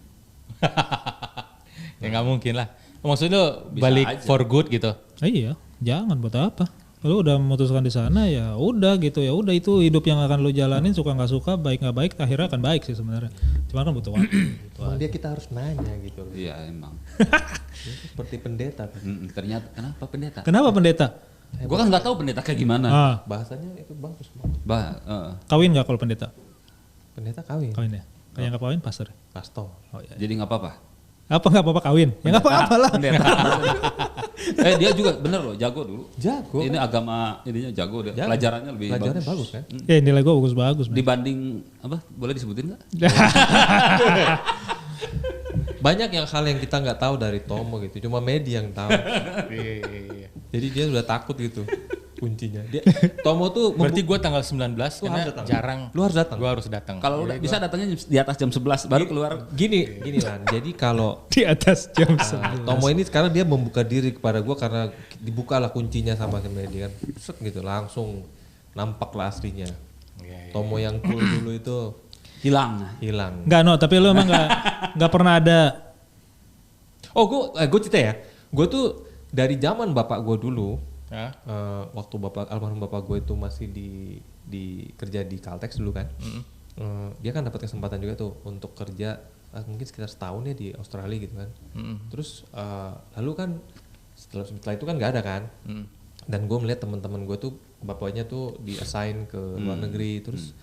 Ya nggak mungkin lah. Maksudnya lu Bisa balik aja. for good gitu. Iya, jangan buat apa? Lu udah memutuskan di sana ya udah gitu, ya udah itu hidup yang akan lu jalanin, suka nggak suka, baik nggak baik, akhirnya akan baik sih sebenarnya. Cuma kan butuh waktu. Emang dia kita harus nanya gitu loh. Iya emang. Dia seperti pendeta kan. Ternyata kenapa pendeta? Kenapa pendeta? Gue kan nggak tahu pendeta kayak gimana. Ah, Bahasanya itu bagus. kawin nggak kalau pendeta? Pendeta kawin. Kawin ya? Kayak nggak kawin pastor. Pastor. Oh iya. Jadi nggak apa-apa. Apa nggak apa-apa kawin? Ya nggak apa-apa lah. Pendeta. Dia juga bener loh, jago dulu. Jago. Ini agama ininya jago dia. Jago. Pelajarannya lebih Pelajarannya bagus. bagus kan? Ya nilai gue bagus-bagus. men. Dibanding apa? Boleh disebutin nggak? Banyak hal yang kita nggak tahu dari Tomo gitu. Cuma Medi yang tahu. Jadi dia udah takut gitu kuncinya. Tomo tuh Berarti gue tanggal 19 karena harus datang. jarang. Lu harus datang. Gue harus datang. Kalau udah bisa datangnya di atas jam 11 baru keluar. gini Lan. Jadi kalau Di atas jam Tomo ini sekarang dia membuka diri kepada gua karena dibukalah kuncinya sama si Medi kan. Set gitu langsung nampaklah aslinya. Tomo yang cool dulu itu Hilang. hilang. Enggak no, tapi lu emang nggak pernah ada. Oh gue cerita ya. Gue tuh dari zaman bapak gue dulu, Hah? waktu almarhum bapak gue itu masih di kerja di Caltex dulu kan. Dia kan dapat kesempatan juga tuh untuk kerja mungkin sekitar setahun ya di Australia gitu kan. Terus lalu kan setelah itu kan nggak ada kan. Dan gue melihat teman-teman gue tuh bapaknya tuh di-assign ke luar negeri. Terus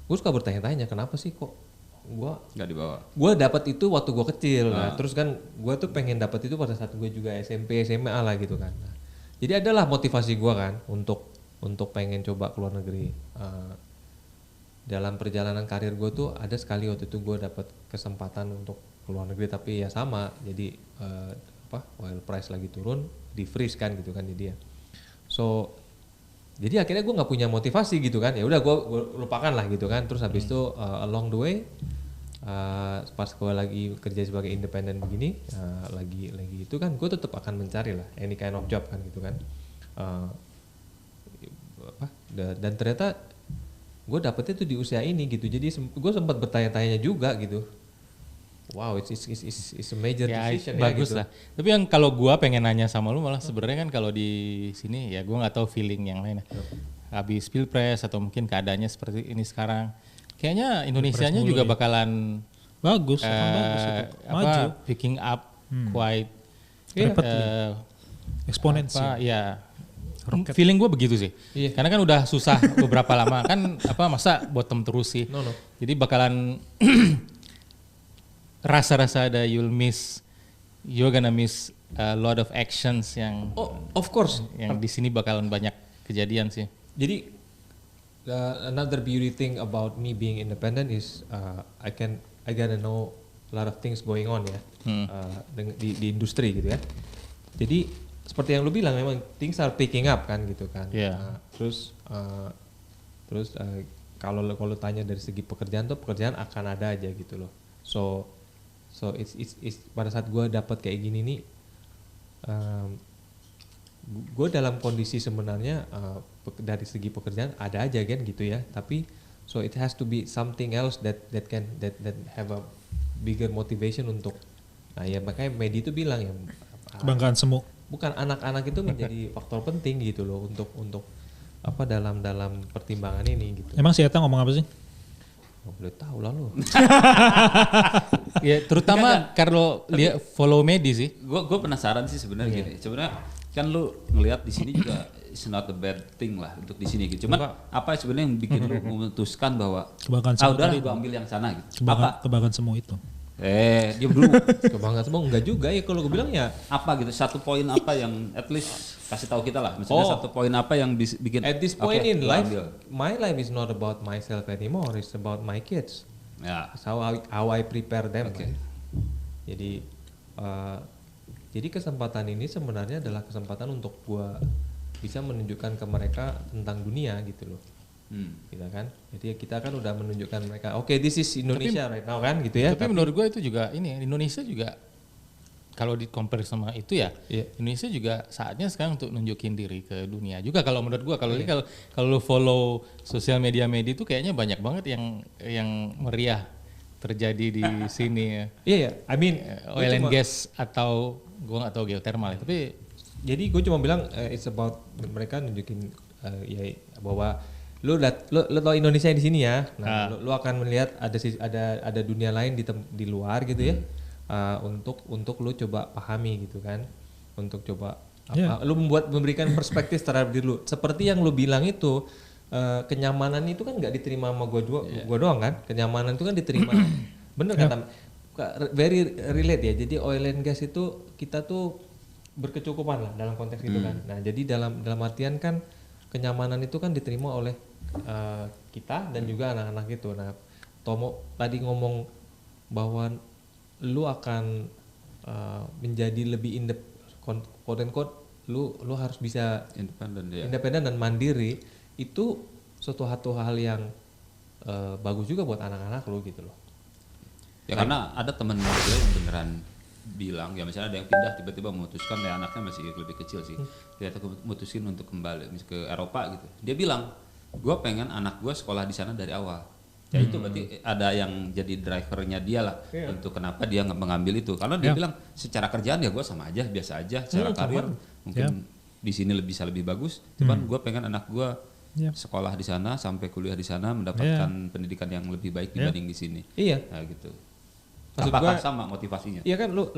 gue suka bertanya-tanya kenapa sih kok Nggak dibawa. gue dapat itu waktu gue kecil. Nah, terus kan gue tuh pengen dapat itu pada saat gue juga SMP SMA lah gitu kan. Nah, jadi adalah motivasi gue kan untuk pengen coba ke luar negeri. Dalam perjalanan karir gue tuh ada sekali waktu itu gue dapat kesempatan untuk ke luar negeri, tapi ya sama. Jadi oil price lagi turun, di freeze kan gitu kan jadi ya. So jadi akhirnya gue nggak punya motivasi gitu kan, ya udah gue lupakan lah gitu kan. Terus habis itu along the way pas gue lagi kerja sebagai independen begini, lagi itu kan gue tetap akan mencari lah any kind of job kan gitu kan. Dan ternyata gue dapetnya tuh di usia ini gitu. Jadi gue sempat bertanya-tanya juga gitu. Wow, it's a major decision bagus ya gitu. lah. Tapi yang kalau gua pengen nanya sama lu malah sebenarnya kan kalau di sini ya gua nggak tahu feeling yang lain. Habis pilpres atau mungkin keadaannya seperti ini sekarang, kayaknya Indonesianya juga bakalan Bagus, akan bagus itu. Maju. picking up quite Eksponensial. ya. Feeling gue begitu sih. Iya. Karena kan udah susah beberapa lama kan masa bottom terus sih. No. Jadi bakalan rasa-rasa ada you're gonna miss a lot of actions yang Of course. yang di sini bakalan banyak kejadian sih. Jadi another beauty thing about me being independent is I gotta know a lot of things going on ya di industri gitu ya. Jadi seperti yang lu bilang memang things are picking up kan gitu kan. Yeah. Terus kalau tanya dari segi pekerjaan tuh pekerjaan akan ada aja gitu loh. So it's pada saat gue dapat kayak gini nih, gue dalam kondisi sebenarnya dari segi pekerjaan ada aja kan gitu ya. Tapi so it has to be something else that have a bigger motivation untuk Nah ya makanya Medi itu bilang ya Kebanggaan semu. bukan anak-anak itu menjadi faktor penting gitu loh untuk apa dalam pertimbangan ini gitu. Emang si Eta ngomong apa sih? Nggak boleh tahu lah lo. Ya terutama kalau lihat follow Medi sih. Gue penasaran sih sebenarnya gini. Sebenarnya kan lu ngelihat di sini juga it's not a bad thing lah untuk di sini gitu. Cuman apa sebenarnya yang bikin lu memutuskan bahwa Kebanggaan semu udah tadi gue itu. ambil yang sana gitu. Kebanggaan semu itu. Diam dulu. Kebanggaan semua enggak juga ya kalau gue bilang ya. Apa gitu? Satu poin apa yang at least kasih tahu kita lah. Maksudnya satu poin apa yang bikin At this point oke, in gua life, ambil. my life is not about myself anymore. It's about my kids. Ya. It's how I prepare them. Oke. Kan? Jadi kesempatan ini sebenarnya adalah kesempatan untuk gua bisa menunjukkan ke mereka tentang dunia gitu loh. Gitu kan. Jadi kita kan udah menunjukkan mereka, oke, this is Indonesia right now kan gitu ya. Tapi menurut gue itu juga ini Indonesia juga kalau di compare sama itu ya, Indonesia juga saatnya sekarang untuk nunjukin diri ke dunia juga kalau menurut gue. Kalau ini kalau lu follow sosial media itu kayaknya banyak banget yang meriah terjadi di sini ya. Iya, I mean Oil and gas atau gue nggak tahu geothermal ya, tapi jadi gue cuma bilang it's about mereka nunjukin ya bahwa lu tau Indonesia di sini ya. Nah, lu akan melihat ada dunia lain di luar gitu ya. Untuk lu coba pahami gitu kan. Untuk coba lu memberikan perspektif terhadap diri lu. Seperti yang lu bilang itu kenyamanan itu kan nggak diterima sama gua doang kan. Kenyamanan itu kan diterima. Bener kata very relate ya. Jadi oil and gas itu kita tuh berkecukupan lah dalam konteks itu kan. Nah, jadi dalam artian kan kenyamanan itu kan diterima oleh kita dan juga anak-anak itu. Nah, Tomo tadi ngomong bahwa lu akan menjadi lebih quote-unquote lu harus bisa independen dan mandiri. Itu suatu hal yang bagus juga buat anak-anak lu gitu loh. Ya karena ada temen gue yang beneran bilang ya misalnya ada yang pindah tiba-tiba memutuskan ya anaknya masih lebih kecil sih. Dia memutuskan untuk kembali ke Eropa gitu. Dia bilang gue pengen anak gue sekolah di sana dari awal. Ya itu berarti ada yang jadi drivernya dia lah untuk kenapa dia mengambil itu. Karena dia bilang secara kerjaan ya gue sama aja, biasa aja. Secara karir mungkin di sini bisa lebih bagus. Cuman gue pengen anak gue sekolah di sana sampai kuliah di sana mendapatkan pendidikan yang lebih baik dibanding di sini. Iya. Nah, gitu. Apakah sama motivasinya? Iya kan lu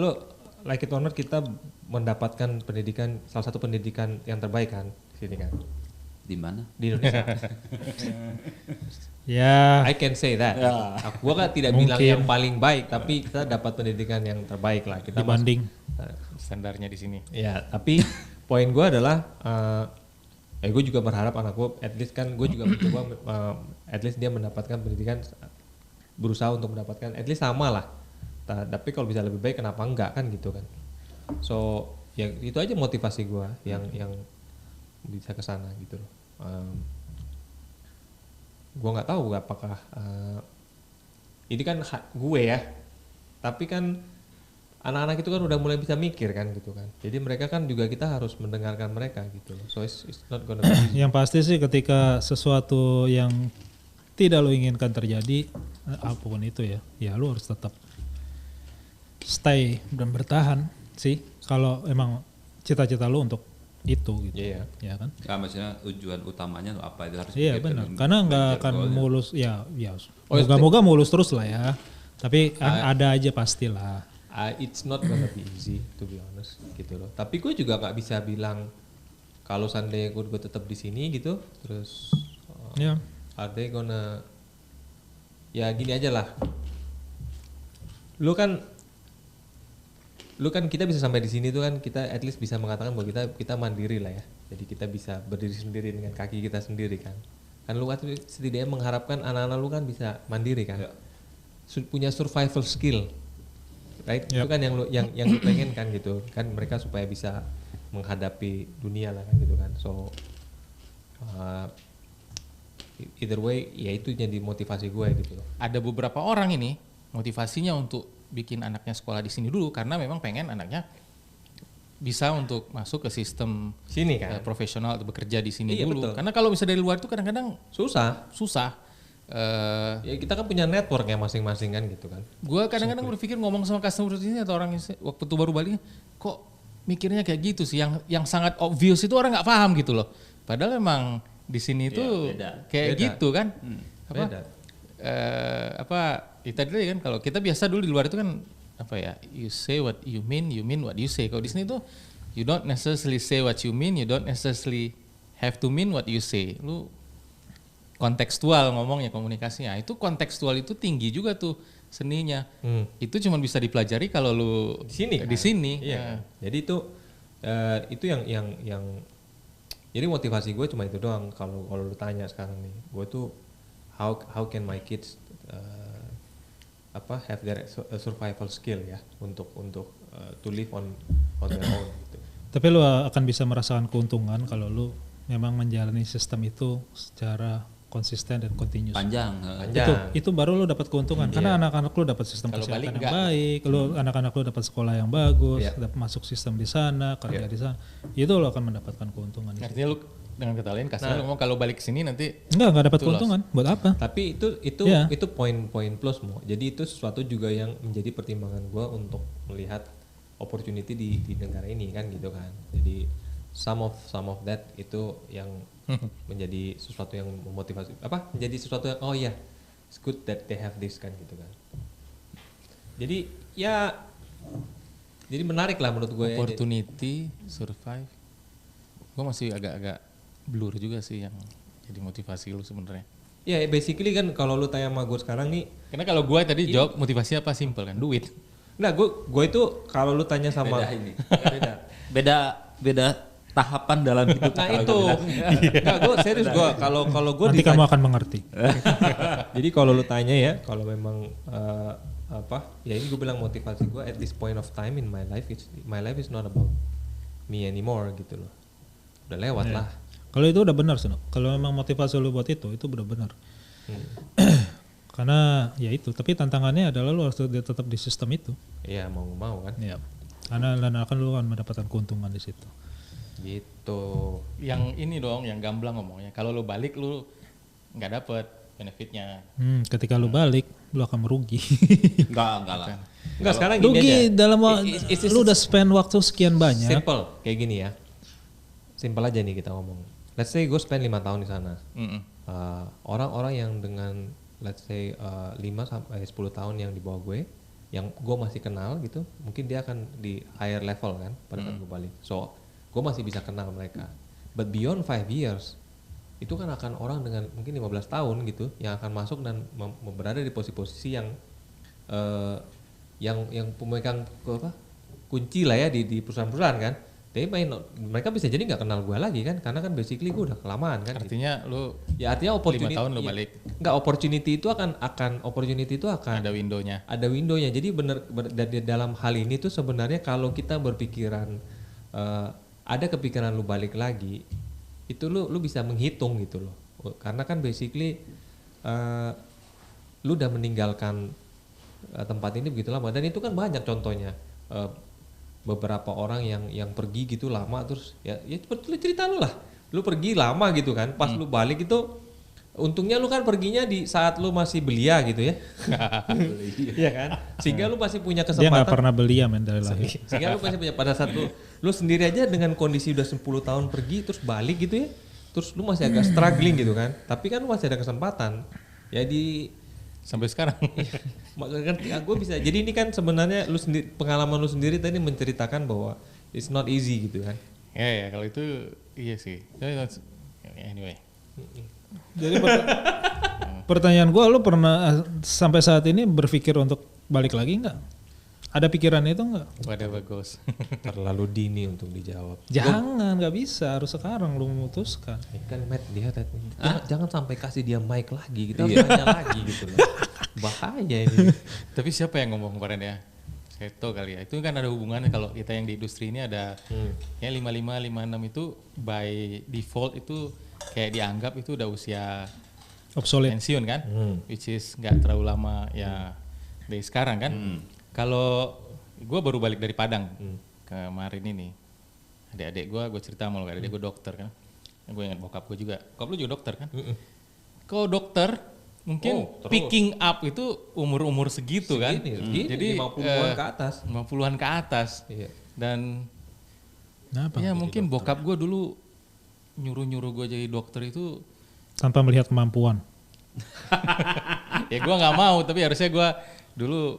like it or not kita mendapatkan pendidikan salah satu pendidikan yang terbaik kan di sini kan. Di mana? Di Indonesia. Ya. I can say that. Gua kan tidak bilang yang paling baik, tapi kita dapat pendidikan yang terbaik lah. Kita dibanding standarnya di sini. Ya, tapi poin gua adalah, gue juga berharap anak gua, at least kan gue juga mencoba, at least dia mendapatkan pendidikan, berusaha untuk mendapatkan, at least sama lah. Tapi kalau bisa lebih baik, kenapa enggak kan gitu kan? So, ya itu aja motivasi gua yang bisa ke sana gitu loh. Gue nggak tahu apakah ini kan gue ya, tapi kan anak-anak itu kan udah mulai bisa mikir kan gitu kan. Jadi mereka kan juga kita harus mendengarkan mereka gitu loh. So it's not gonna be yang pasti sih ketika sesuatu yang tidak lo inginkan terjadi, apapun itu ya lo harus tetap stay dan bertahan sih. Kalau emang cita-cita lo untuk itu gitu, ya kan? Ya maksudnya tujuan utamanya apa itu harus. Iya benar, karena nggak akan mulus ya. Moga-moga mulus terus lah ya. Tapi ada aja pastilah. It's not gonna be easy to be honest gitu loh. Tapi gue juga nggak bisa bilang kalau seandainya gue tetap di sini gitu, terus are they gonna ya gini aja lah. Lu kan kita bisa sampai di sini tuh kan kita at least bisa mengatakan bahwa kita mandiri lah ya. Jadi kita bisa berdiri sendiri dengan kaki kita sendiri kan. Kan lu kan setidaknya mengharapkan anak-anak lu kan bisa mandiri kan. Punya survival skill. Right? Itu kan yang lu pengen kan gitu. Kan mereka supaya bisa menghadapi dunia lah kan gitu kan. So either way ya itu jadi motivasi gue gitu loh. Ada beberapa orang ini motivasinya untuk bikin anaknya sekolah di sini dulu karena memang pengen anaknya bisa untuk masuk ke sistem sini kan profesional atau bekerja di sini dulu. Betul. Karena kalau bisa dari luar itu kadang-kadang susah. Ya kita kan punya network ya masing-masing kan gitu kan. Gue kadang-kadang berpikir ngomong sama customer ini atau orang waktu itu baru balik, kok mikirnya kayak gitu sih, yang sangat obvious itu orang nggak paham gitu loh. Padahal emang di sini itu kayak Beda. gitu kan. Beda. Itu tadi kan kalau kita biasa dulu di luar itu kan apa ya, you say what you mean what you say. Kalau di sini tuh you don't necessarily say what you mean, you don't necessarily have to mean what you say. Lu kontekstual ngomongnya, komunikasinya. Itu kontekstual itu tinggi juga tuh seninya. Itu cuma bisa dipelajari kalau lu Di sini kan? di sini. Iya. Jadi itu yang jadi motivasi gue cuma itu doang. Kalau lu tanya sekarang nih, gue tuh how can my kids have their survival skill ya untuk to live on their own gitu. Tapi lu akan bisa merasakan keuntungan kalau lu memang menjalani sistem itu secara konsisten dan continuous. Panjang. Itu baru lu dapat keuntungan karena anak-anak lu dapat sistem Kalau kesehatan balik yang enggak. baik, lu anak-anak lu dapat sekolah yang bagus, Iya. dapat masuk sistem di sana, kerja di sana. Itu lu akan mendapatkan keuntungan. Artinya lu dengan kata lain customer ngomong kalau balik ke sini nanti Enggak dapat Itu keuntungan. Buat apa? Tapi Iya. itu poin-poin plus Mo. Jadi itu sesuatu juga yang menjadi pertimbangan gue untuk melihat opportunity di negara ini kan gitu kan. Jadi some of that itu yang menjadi sesuatu yang memotivasi menjadi sesuatu yang it's good that they have this kan gitu kan. Jadi jadi menarik lah menurut gue. opportunity, survive. Gue masih agak-agak blur juga sih yang jadi motivasi lu sebenarnya. Ya basically kan kalau lu tanya sama gue sekarang nih, Karena kalau gue tadi jawab motivasi apa, simple kan, duit. nah gue itu kalau lu tanya sama Beda ini. Beda tahapan dalam hidup. nah kalau itu gua bilang. nggak gue serius gue kalau gue Nanti kamu akan mengerti. jadi kalau lu tanya ya kalau memang ya ini gue bilang motivasi gue at this point of time in my life is not about me anymore gitu loh, udah lewat lah. Kalau itu udah benar sih. Kalau memang motivasi lu buat itu udah benar. Karena ya itu, tapi tantangannya adalah lu harus tetap di sistem itu. Iya mau nggak mau kan Iya. Karena akan lu akan mendapatkan keuntungan di situ. gitu. Yang ini dong, yang gamblang ngomongnya. Kalau lu balik lu nggak dapet benefitnya. Ketika lu balik, lu akan merugi. Enggak lah. Enggak sekarang gini Rugi aja. dalam It's lu udah spend waktu sekian banyak. Simple kayak gini ya, simple aja nih kita ngomong. Let's say gue spend 5 tahun di sana. Orang-orang yang dengan let's say 5 sampai 10 tahun yang di bawah gue, yang gue masih kenal gitu, mungkin dia akan di higher level kan pada saat gue balik. So gue masih bisa kenal mereka. But beyond 5 years itu kan akan orang dengan mungkin 15 tahun gitu yang akan masuk dan berada di posisi-posisi yang pemegang kunci lah ya di perusahaan-perusahaan kan. Tapi mereka bisa jadi nggak kenal gue lagi kan, karena kan basically gue udah kelamaan kan. Artinya lu Ya artinya 5 tahun lu balik. Enggak, opportunity itu akan Ada windownya. ada windownya. Jadi dalam hal ini tuh sebenarnya kalau kita berpikiran ada kepikiran lu balik lagi, itu lu bisa menghitung gitu loh. Karena kan basically lu udah meninggalkan tempat ini begitu lama, dan itu kan banyak contohnya. Beberapa orang yang pergi gitu lama terus ya seperti lu cerita lu lah. Lu pergi lama gitu kan, pas lu balik itu untungnya lu kan perginya di saat lu masih belia gitu ya. Iya kan? Sehingga lu masih punya Dia kesempatan. nggak pernah belia men dari lahir. Sehingga lu masih punya pada saat lu sendiri aja dengan kondisi udah 10 tahun pergi terus balik gitu ya. Terus lu masih agak struggling gitu kan. Tapi kan lu masih ada kesempatan. Ya Sampai sekarang. gue bisa. Jadi ini kan sebenarnya pengalaman lu sendiri tadi menceritakan bahwa it's not easy gitu kan. Ya kalau itu iya sih. Anyway. Jadi pertanyaan gua, lu pernah sampai saat ini berpikir untuk balik lagi nggak? Ada pikiran itu nggak? Whatever goes. Terlalu dini untuk dijawab. Jangan, nggak bisa. Harus sekarang lu memutuskan. Kan Matt dia jangan sampai kasih dia mic lagi gitu. Tanya lagi gitu loh. Bahaya ini. Tapi siapa yang ngomong kemarin ya? Seto kali ya. Itu kan ada hubungannya kalau kita yang di industri ini ada ya 55, 56 itu by default itu kayak dianggap itu udah usia Obsolete. pensiun kan, which is nggak terlalu lama ya dari sekarang kan. Kalau gue baru balik dari Padang kemarin ini, adik-adik gue cerita sama lo, adik gue dokter kan, gue ingat bokap gue juga, bokap lu juga dokter kan. Kalau dokter mungkin terus. picking up itu umur-umur segitu kan. Segini, Jadi 50-an ke atas. 50-an ke atas. Iya. Dan Kenapa? ya mungkin bokap gue dulu nyuruh-nyuruh gue jadi dokter itu Tanpa melihat kemampuan. ya gue nggak mau, tapi harusnya gue dulu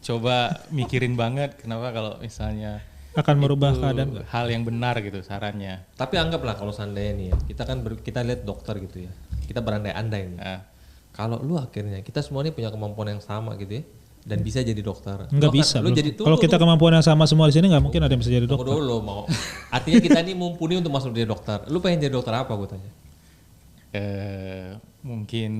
coba mikirin banget kenapa kalau misalnya Akan merubah itu keadaan. hal yang benar gitu sarannya. Tapi anggaplah kalau seandainya nih ya, kita kan kita lihat dokter gitu ya. Kita berandai-andai nih. Nah, Kalau lu akhirnya kita semua ini punya kemampuan yang sama gitu ya dan bisa jadi dokter. Enggak Lu bisa. Lu belum. jadi Kalau kita kemampuan yang sama semua di sini nggak mungkin ada yang bisa jadi tunggu dokter. dulu mau. Artinya kita ini mumpuni untuk masuk jadi dokter. Lu pengen jadi dokter apa gue tanya? mungkin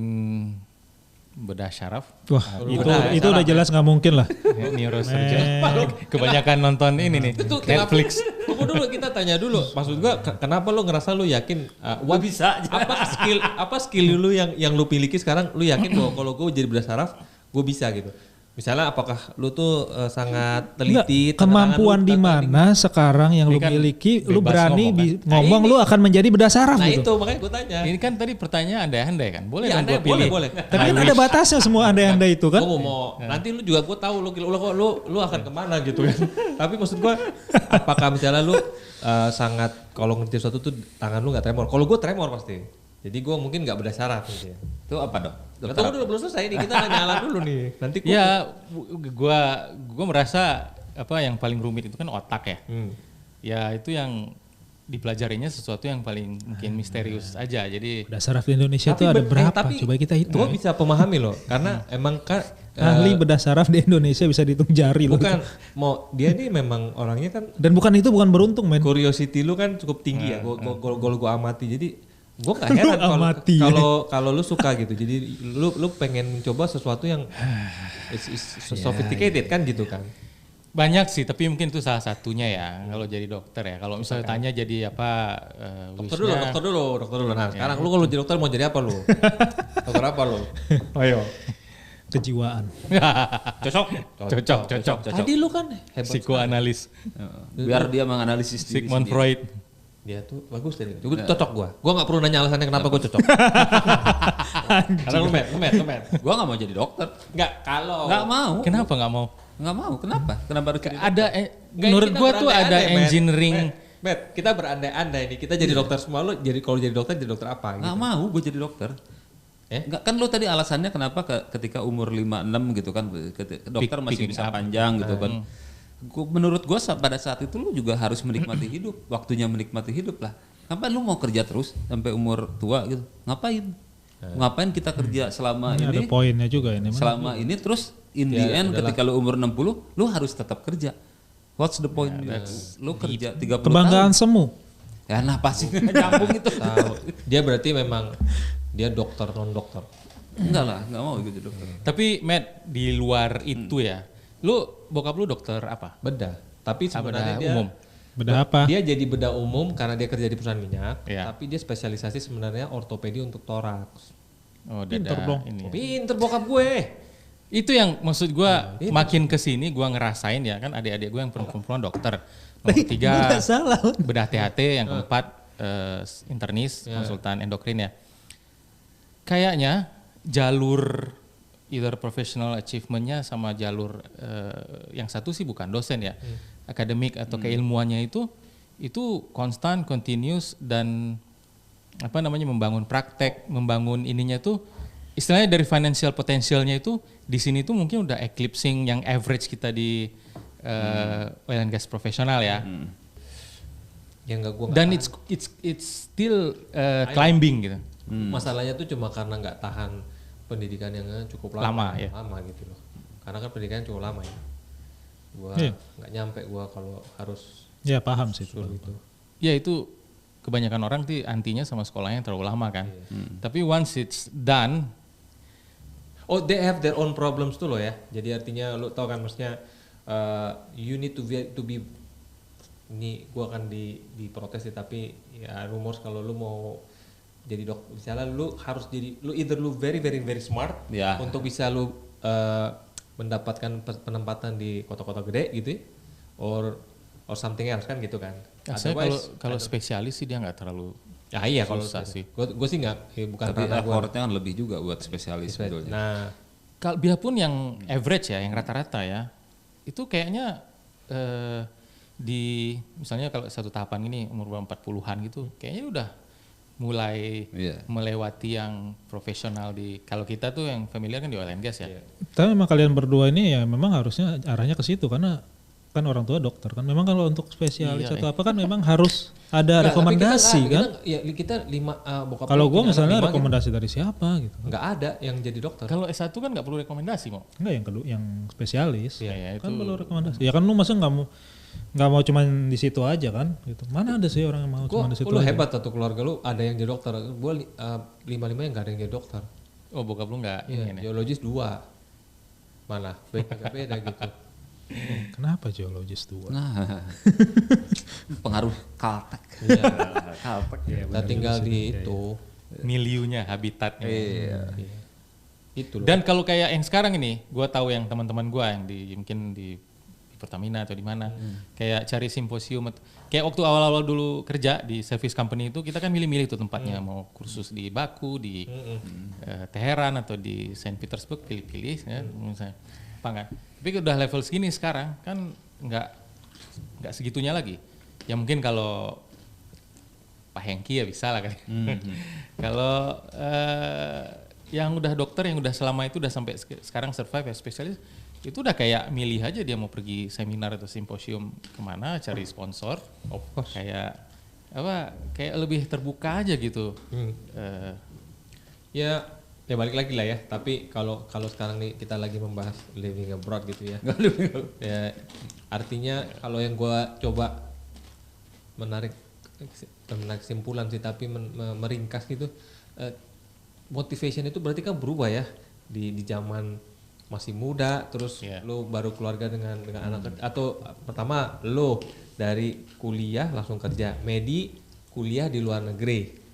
bedah syaraf, Wah, Udah, itu udah jelas nggak mungkin lah. neurosurgeon. Kebanyakan nonton ini nih, Itu Netflix. Tunggu dulu kita tanya dulu. Maksud gua kenapa lu ngerasa lu yakin bisa aja. apa skill lu yang lu miliki sekarang lu yakin bahwa kalau gua jadi bedah saraf gua bisa gitu. Misalnya apakah lu tuh sangat teliti, Enggak, kemampuan di mana sekarang yang lu Ini kan miliki, lu bebas berani ngomong, kan? ngomong, Nah, lu akan menjadi bedah saraf Nah gitu. itu makanya gua tanya. Ini kan tadi pertanyaan andai-andai kan, boleh Iya, dong gue andai, pilih. boleh. Tapi kan ada batasnya semua andai-andai itu kan. Gua mau nanti lu juga gua tahu lu akan kemana gitu kan. Tapi maksud gua apakah misalnya lu sangat kalau ngerti sesuatu tuh tangan lu nggak tremor. Kalau gua tremor pasti. Jadi gue mungkin nggak bedah saraf gitu ya. Itu apa dok? Nggak tahu dulu belum selesai nih kita nyala dulu nih. Nanti Ya, gua merasa apa yang paling rumit itu kan otak ya. Ya itu yang dipelajarinya sesuatu yang paling mungkin misterius aja. Jadi Bedah saraf di Indonesia itu ada berapa? Coba kita Gue hitung. bisa pemahami loh, karena emang kan Ahli bedah saraf di Indonesia bisa dihitung jari loh. bukan mau dia nih memang orangnya kan Dan bukan beruntung men. curiosity lu kan cukup tinggi ya. Gue amati jadi gue gak heran amati. kalau lu suka gitu. Jadi lu pengen mencoba sesuatu yang is sophisticated kan gitu kan. banyak sih, tapi mungkin itu salah satunya ya kalau jadi dokter ya. Kalau misalnya tanya jadi apa Dokter dulu. Nah sekarang lu kalau jadi dokter mau jadi apa lu? Dokter apa lu? Ayo. Kejiwaan. Cocok. Tadi lu kan hebat. Psikoanalis Biar dia menganalisis diri Sigmund sendiri. Freud. Dia tuh bagus tadi. Cocok gua. Gua nggak perlu nanya alasannya kenapa gua cocok. Karena lu met. Gua nggak mau jadi dokter. Nggak kalau. Nggak mau. Kenapa nggak mau? Nggak mau. Kenapa? Kenapa harus jadi dokter? Ada menurut gua tuh ada engineering. Met, kita berandai-andai nih. Kita jadi dokter semua. Lu jadi kalau jadi dokter apa? Nggak Gitu. mau gue jadi dokter. Nggak, kan lo tadi alasannya kenapa ketika umur 5-6 gitu kan dokter masih picking bisa up. panjang gitu kan. Menurut gue pada saat itu lu juga harus menikmati hidup, waktunya menikmati hidup lah. Ngapain lu mau kerja terus sampai umur tua gitu? Ngapain? Ngapain kita kerja selama Ini ada ini? poinnya juga ini. Selama ini terus in the end ketika lu umur 60, lu harus tetap kerja. What's the point? Lu kerja 30 Kebanggaan tahun. semu. Ya nah pasti nyambung itu. Tahu. Dia berarti memang dia dokter non dokter. Enggak lah, enggak mau gitu dokter. Tapi Matt, di luar itu ya, bokap lu dokter apa? Bedah. Tapi sebenarnya Bedah dia umum. Bedah apa? Dia jadi bedah umum karena dia kerja di perusahaan minyak. Iya. Tapi dia spesialisasi sebenarnya ortopedi untuk toraks. Oh, Pinter dada dong. ini. Pinter bokap gue. Itu yang maksud gua makin kesini gua ngerasain ya kan adik-adik gua yang perempuan dokter. Nomor 3 Nggak salah. bedah THT, yang keempat internis, konsultan endokrin ya. Kayaknya jalur either professional achievement-nya sama jalur yang satu sih bukan dosen ya, akademik atau keilmuannya itu konstan, continuous dan apa namanya membangun praktek, membangun ininya tuh istilahnya dari financial potentialnya itu di sini tuh mungkin udah eclipsing yang average kita di oil and gas profesional ya. Yang enggak gua Dan it's still climbing gitu. Masalahnya tuh cuma karena nggak tahan pendidikan yang cukup lama gitu loh. Karena kan pendidikan cukup lama ya. Gua nggak nyampe gua kalau harus Ya paham sih itu. itu. Ya itu kebanyakan orang tuh antinya sama sekolahnya yang terlalu lama kan. Tapi once it's done, Oh, they have their own problems tuh loh ya. Jadi artinya lu tau kan maksudnya you need to be ini gua akan diprotes sih, tapi ya rumors kalau lu mau jadi misalnya lu harus jadi either lu very very very smart Ya. untuk bisa lu mendapatkan penempatan di kota-kota gede gitu ya, or something else kan gitu kan. saya Otherwise, kalau spesialis sih dia nggak terlalu Ya iya kalau Susah sih. Gue sih nggak, bukan Tapi ranah gua. effortnya kan lebih juga buat spesialis sebetulnya. Nah, Kalau biarpun yang average ya, yang rata-rata ya, itu kayaknya di misalnya kalau satu tahapan ini umur 40-an gitu, kayaknya udah mulai Iya. melewati yang profesional di, kalau kita tuh yang familiar kan di oil and gas ya. Tapi memang kalian berdua ini ya memang harusnya arahnya ke situ karena kan orang tua dokter kan. Memang kalau untuk spesialis Iya, atau apa kan memang harus ada rekomendasi kan. Kita 5 bokap Kalau gua gue punya misalnya anak 5 rekomendasi dari siapa gitu. gitu. Nggak ada yang jadi dokter. Kalau S1 kan nggak perlu rekomendasi mau. Enggak yang kedua yang spesialis. Iya, ya, Kan itu. perlu rekomendasi. Ya kan lu masa nggak mau cuman di situ aja kan gitu. Mana ada sih orang yang mau cuma di situ Lu aja. hebat satu keluarga lu ada yang jadi dokter. Gue 5-5 yang nggak ada yang jadi dokter. Oh bokap lu nggak Iya, ini. geologis 2. Mana? Beda gitu. Kenapa geologis 2? Nah, pengaruh Caltech. Iya. Caltech ya. Kita tinggal di itu. Miliunya, habitatnya. Iya. Itu loh. Dan kalau kayak yang sekarang ini, gue tahu yang teman-teman gue yang mungkin di Pertamina atau di mana, kayak cari simposium, kayak waktu awal-awal dulu kerja di service company itu kita kan milih-milih tuh tempatnya, mau kursus di Baku, di Teheran atau di Saint Petersburg, pilih-pilih, ya, misalnya, apa enggak? Tapi udah level segini sekarang kan nggak segitunya lagi. Ya mungkin kalau Pak Hengki ya bisa lah kali. Kalau yang udah dokter yang udah selama itu udah sampai sekarang survive ya spesialis, itu udah kayak milih aja dia mau pergi seminar atau simposium kemana, cari sponsor, kayak apa, kayak lebih terbuka aja gitu. Ya balik lagi lah ya. Tapi kalau sekarang nih kita lagi membahas living abroad gitu ya. Ya artinya kalau yang gua coba menarik kesimpulan sih, tapi meringkas gitu, motivation itu berarti kan berubah ya di zaman masih muda, terus lu baru keluarga dengan anak, atau pertama lu dari kuliah langsung kerja, Medi kuliah di luar negeri,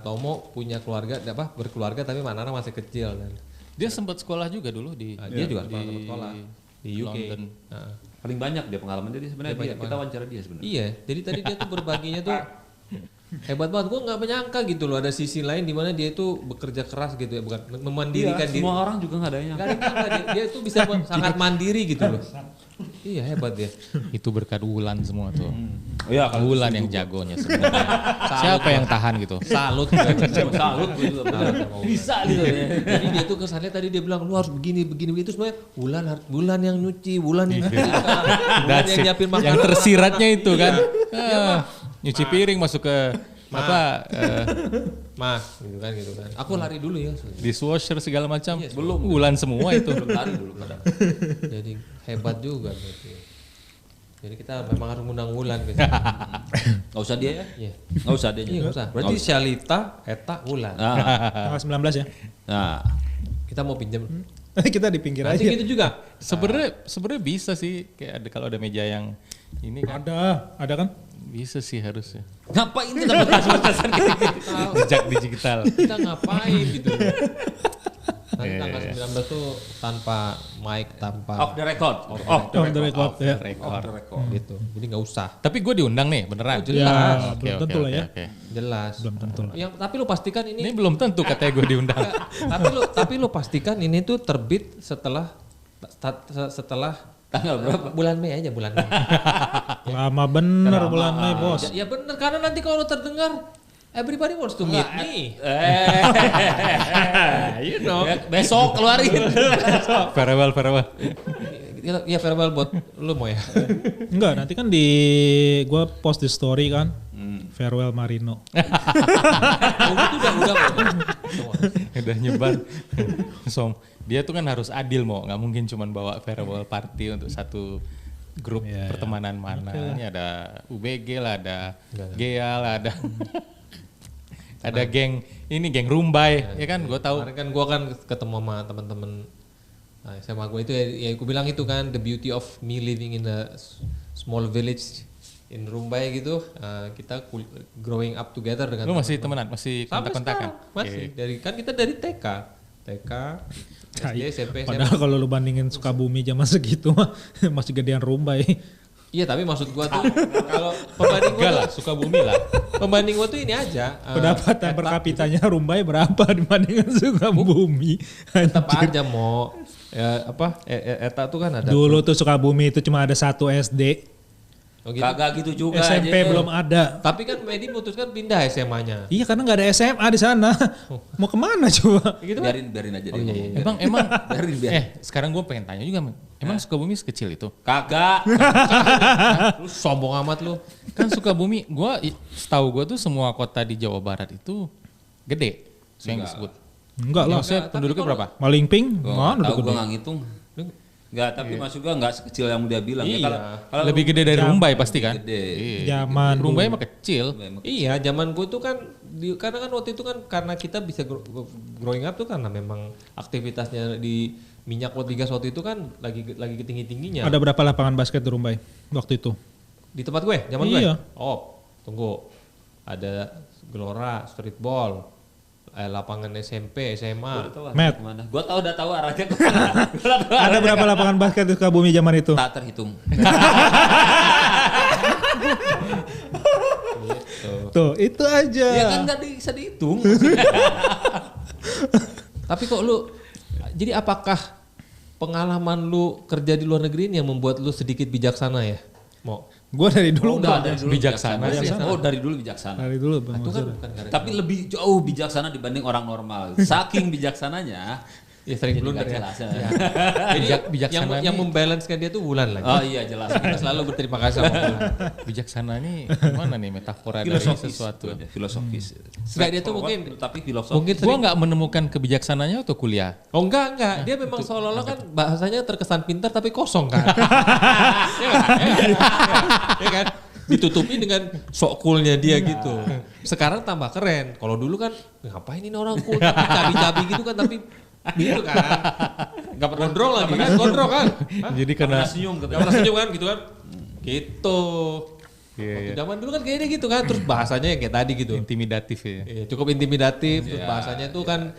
Tomo punya keluarga berkeluarga tapi anak masih kecil kan. Dia sempat sekolah juga dulu di Dia juga sekolah di UK. London. Paling banyak dia pengalaman jadi sebenarnya kita wawancara dia sebenarnya. Iya, jadi tadi dia tuh berbaginya tuh hebat banget. Gue nggak menyangka gitu loh, ada sisi lain di mana dia itu bekerja keras gitu ya, bukan memandirikan diri. Semua orang juga nggak ada yang. Nggak ada yang nyangka dia tuh bisa sangat mandiri gitu loh. Iya hebat dia. Itu berkat Wulan semua tuh. Oh iya, kalau Wulan yang jagonya sebenarnya. Siapa yang tahan gitu? Salut. salut gitu. Bisa gitu ya. Jadi dia tuh kesannya tadi dia bilang lu harus begini begitu, sebenarnya Wulan yang nyuci, Wulan yang Wulan yang nyiapin makanan. Yang tersiratnya itu kan. Nyuci piring masuk ke Mas gitu kan. Aku lari dulu ya. dishwasher segala macam. Belum. Wulan semua itu. Lari dulu kadang. Jadi hebat juga berarti. Jadi kita memang harus ngundang Wulan gitu. Nggak usah dia ya? Iya. Nggak usah dia. Iya, nggak usah. Berarti Shalita, Eta, Wulan. Tanggal 19 ya. Nah, Kita mau pinjam. Kita di pinggir aja. Nanti gitu juga. Sebenarnya bisa sih, kayak ada, kalau ada meja yang ini kan Ada kan? bisa sih harusnya. ngapain tuh dapat tas-tasan gitu? Jejak digital. Kita ngapain gitu. Nanti tanggal 19 tuh tanpa mic, tanpa Off the record. Off the record ya. Off the record. gitu. Jadi nggak usah. Tapi gue diundang nih beneran. Jelas. Ya, belum tentu lah ya. Oke. Jelas. Belum tentu lah. Yang tapi lu pastikan Ini ini belum tentu katanya gue diundang. tapi lu pastikan ini tuh terbit setelah Tanggal berapa? bulan Mei aja, bulan Mei. Lama bener bulan Mei bos. Ya bener, karena nanti kalau terdengar everybody wants to meet me. You know. Besok keluarin. Farewell. Ya farewell buat lu mau ya. Enggak, nanti kan gua post di story kan. Farewell Marino. Oh, itu udah. Udah nyebar. So, dia tuh kan harus adil mau, nggak mungkin cuman bawa farewell party untuk satu grup pertemanan mana. Ini ada UBG lah, ada GEA lah, ada geng Rumbai, ya kan? Gue tahu. Kemarin kan gue kan ketemu sama teman-teman SMA gue itu ya gue bilang itu kan the beauty of me living in a small village in Rumbai gitu. Kita growing up together dengan Lu masih temenan, masih sampai kontak-kontakan? sekarang, masih kita dari TK, SD, SMP, SMA. Padahal kalau lu bandingin Sukabumi zaman segitu mah masih gedean Rumbai. Iya tapi maksud gua tuh kalau pembanding gua tuh Sukabumi lah. pembanding gua tuh ini aja. Pendapatan per kapitanya Rumbai berapa dibandingkan Sukabumi? Tetap aja mau eta tuh kan ada. Dulu tuh Sukabumi itu cuma ada 1 SD. Oh gitu. Kagak gitu juga SMP aja. belum ada. Tapi kan Medi memutuskan pindah SMA-nya. Iya karena nggak ada SMA di sana. Mau kemana coba? Gitu kan? Biarin aja Oh, dia. iya. ngomong. Emang Biarin. sekarang gue pengen tanya juga, emang Sukabumi sekecil itu? Kagak. Lu sombong amat lu. Kan Sukabumi, setahu gue tuh semua kota di Jawa Barat itu gede, so yang disebut. Enggak lah. Maksudnya penduduknya berapa? Malingping, mana udah Tahu gede. gua nggak ngitung. Enggak, tapi maksud gua enggak sekecil yang dia bilang. Iya. Kalau Lebih gede dari Rumbai pasti kan? gede. Zaman Rumbai mah kecil. Iya, zaman gue tuh kan karena kan waktu itu kan karena kita bisa growing up tuh karena memang aktivitasnya di minyak gas waktu itu kan lagi ketinggi-tingginya. ada berapa lapangan basket di Rumbai waktu itu? Di tempat gue, zaman Iya. gue. Oh, tunggu. Ada Gelora, streetball, lapangan SMP, SMA. Matt. Gua udah tahu arahnya. Ada berapa lapangan basket di Sukabumi zaman itu? Tak terhitung. Tuh, itu aja. Ya kan nggak bisa dihitung. Tapi kok lu, jadi apakah pengalaman lu kerja di luar negeri ini yang membuat lu sedikit bijaksana ya? Mau? Gua dari dulu Enggak, udah dari dulu bijaksana sih. Oh, dari dulu bijaksana. dari dulu Bang. Itu kan Mansur. bukan gara-gara. Tapi lebih jauh bijaksana dibanding orang normal. Saking bijaksananya, Ya sering jadi blunder nggak ya. jelas ya. Jadi bijaksana yang nih- membalancekan dia tuh Wulan lagi. Oh iya jelas. Kita selalu berterima kasih sama Wulan. Bijaksana ini gimana nih metafora dari Filosofis sesuatu? Filosofis. Enggak, dia tuh mungkin- tapi filosofis. Mungkin Gua nggak menemukan kebijaksananya waktu kuliah. Oh enggak. Dia memang seolah-olah kan bahasanya terkesan pintar tapi kosong kan. Iya kan? Ditutupi dengan sok coolnya dia gitu. Sekarang tambah keren. Kalau dulu kan ngapain ini orang cool cabi-cabi gitu kan tapi gitu kan. Enggak pernah gondrong lagi kan, gondrong kan. Hah? Jadi karena senyum Enggak pernah senyum kan gitu kan. Gitu. Waktu zaman dulu kan kayaknya gitu kan. Terus bahasanya yang kayak tadi gitu. intimidatif ya. Iya, cukup intimidatif, terus bahasanya tuh kan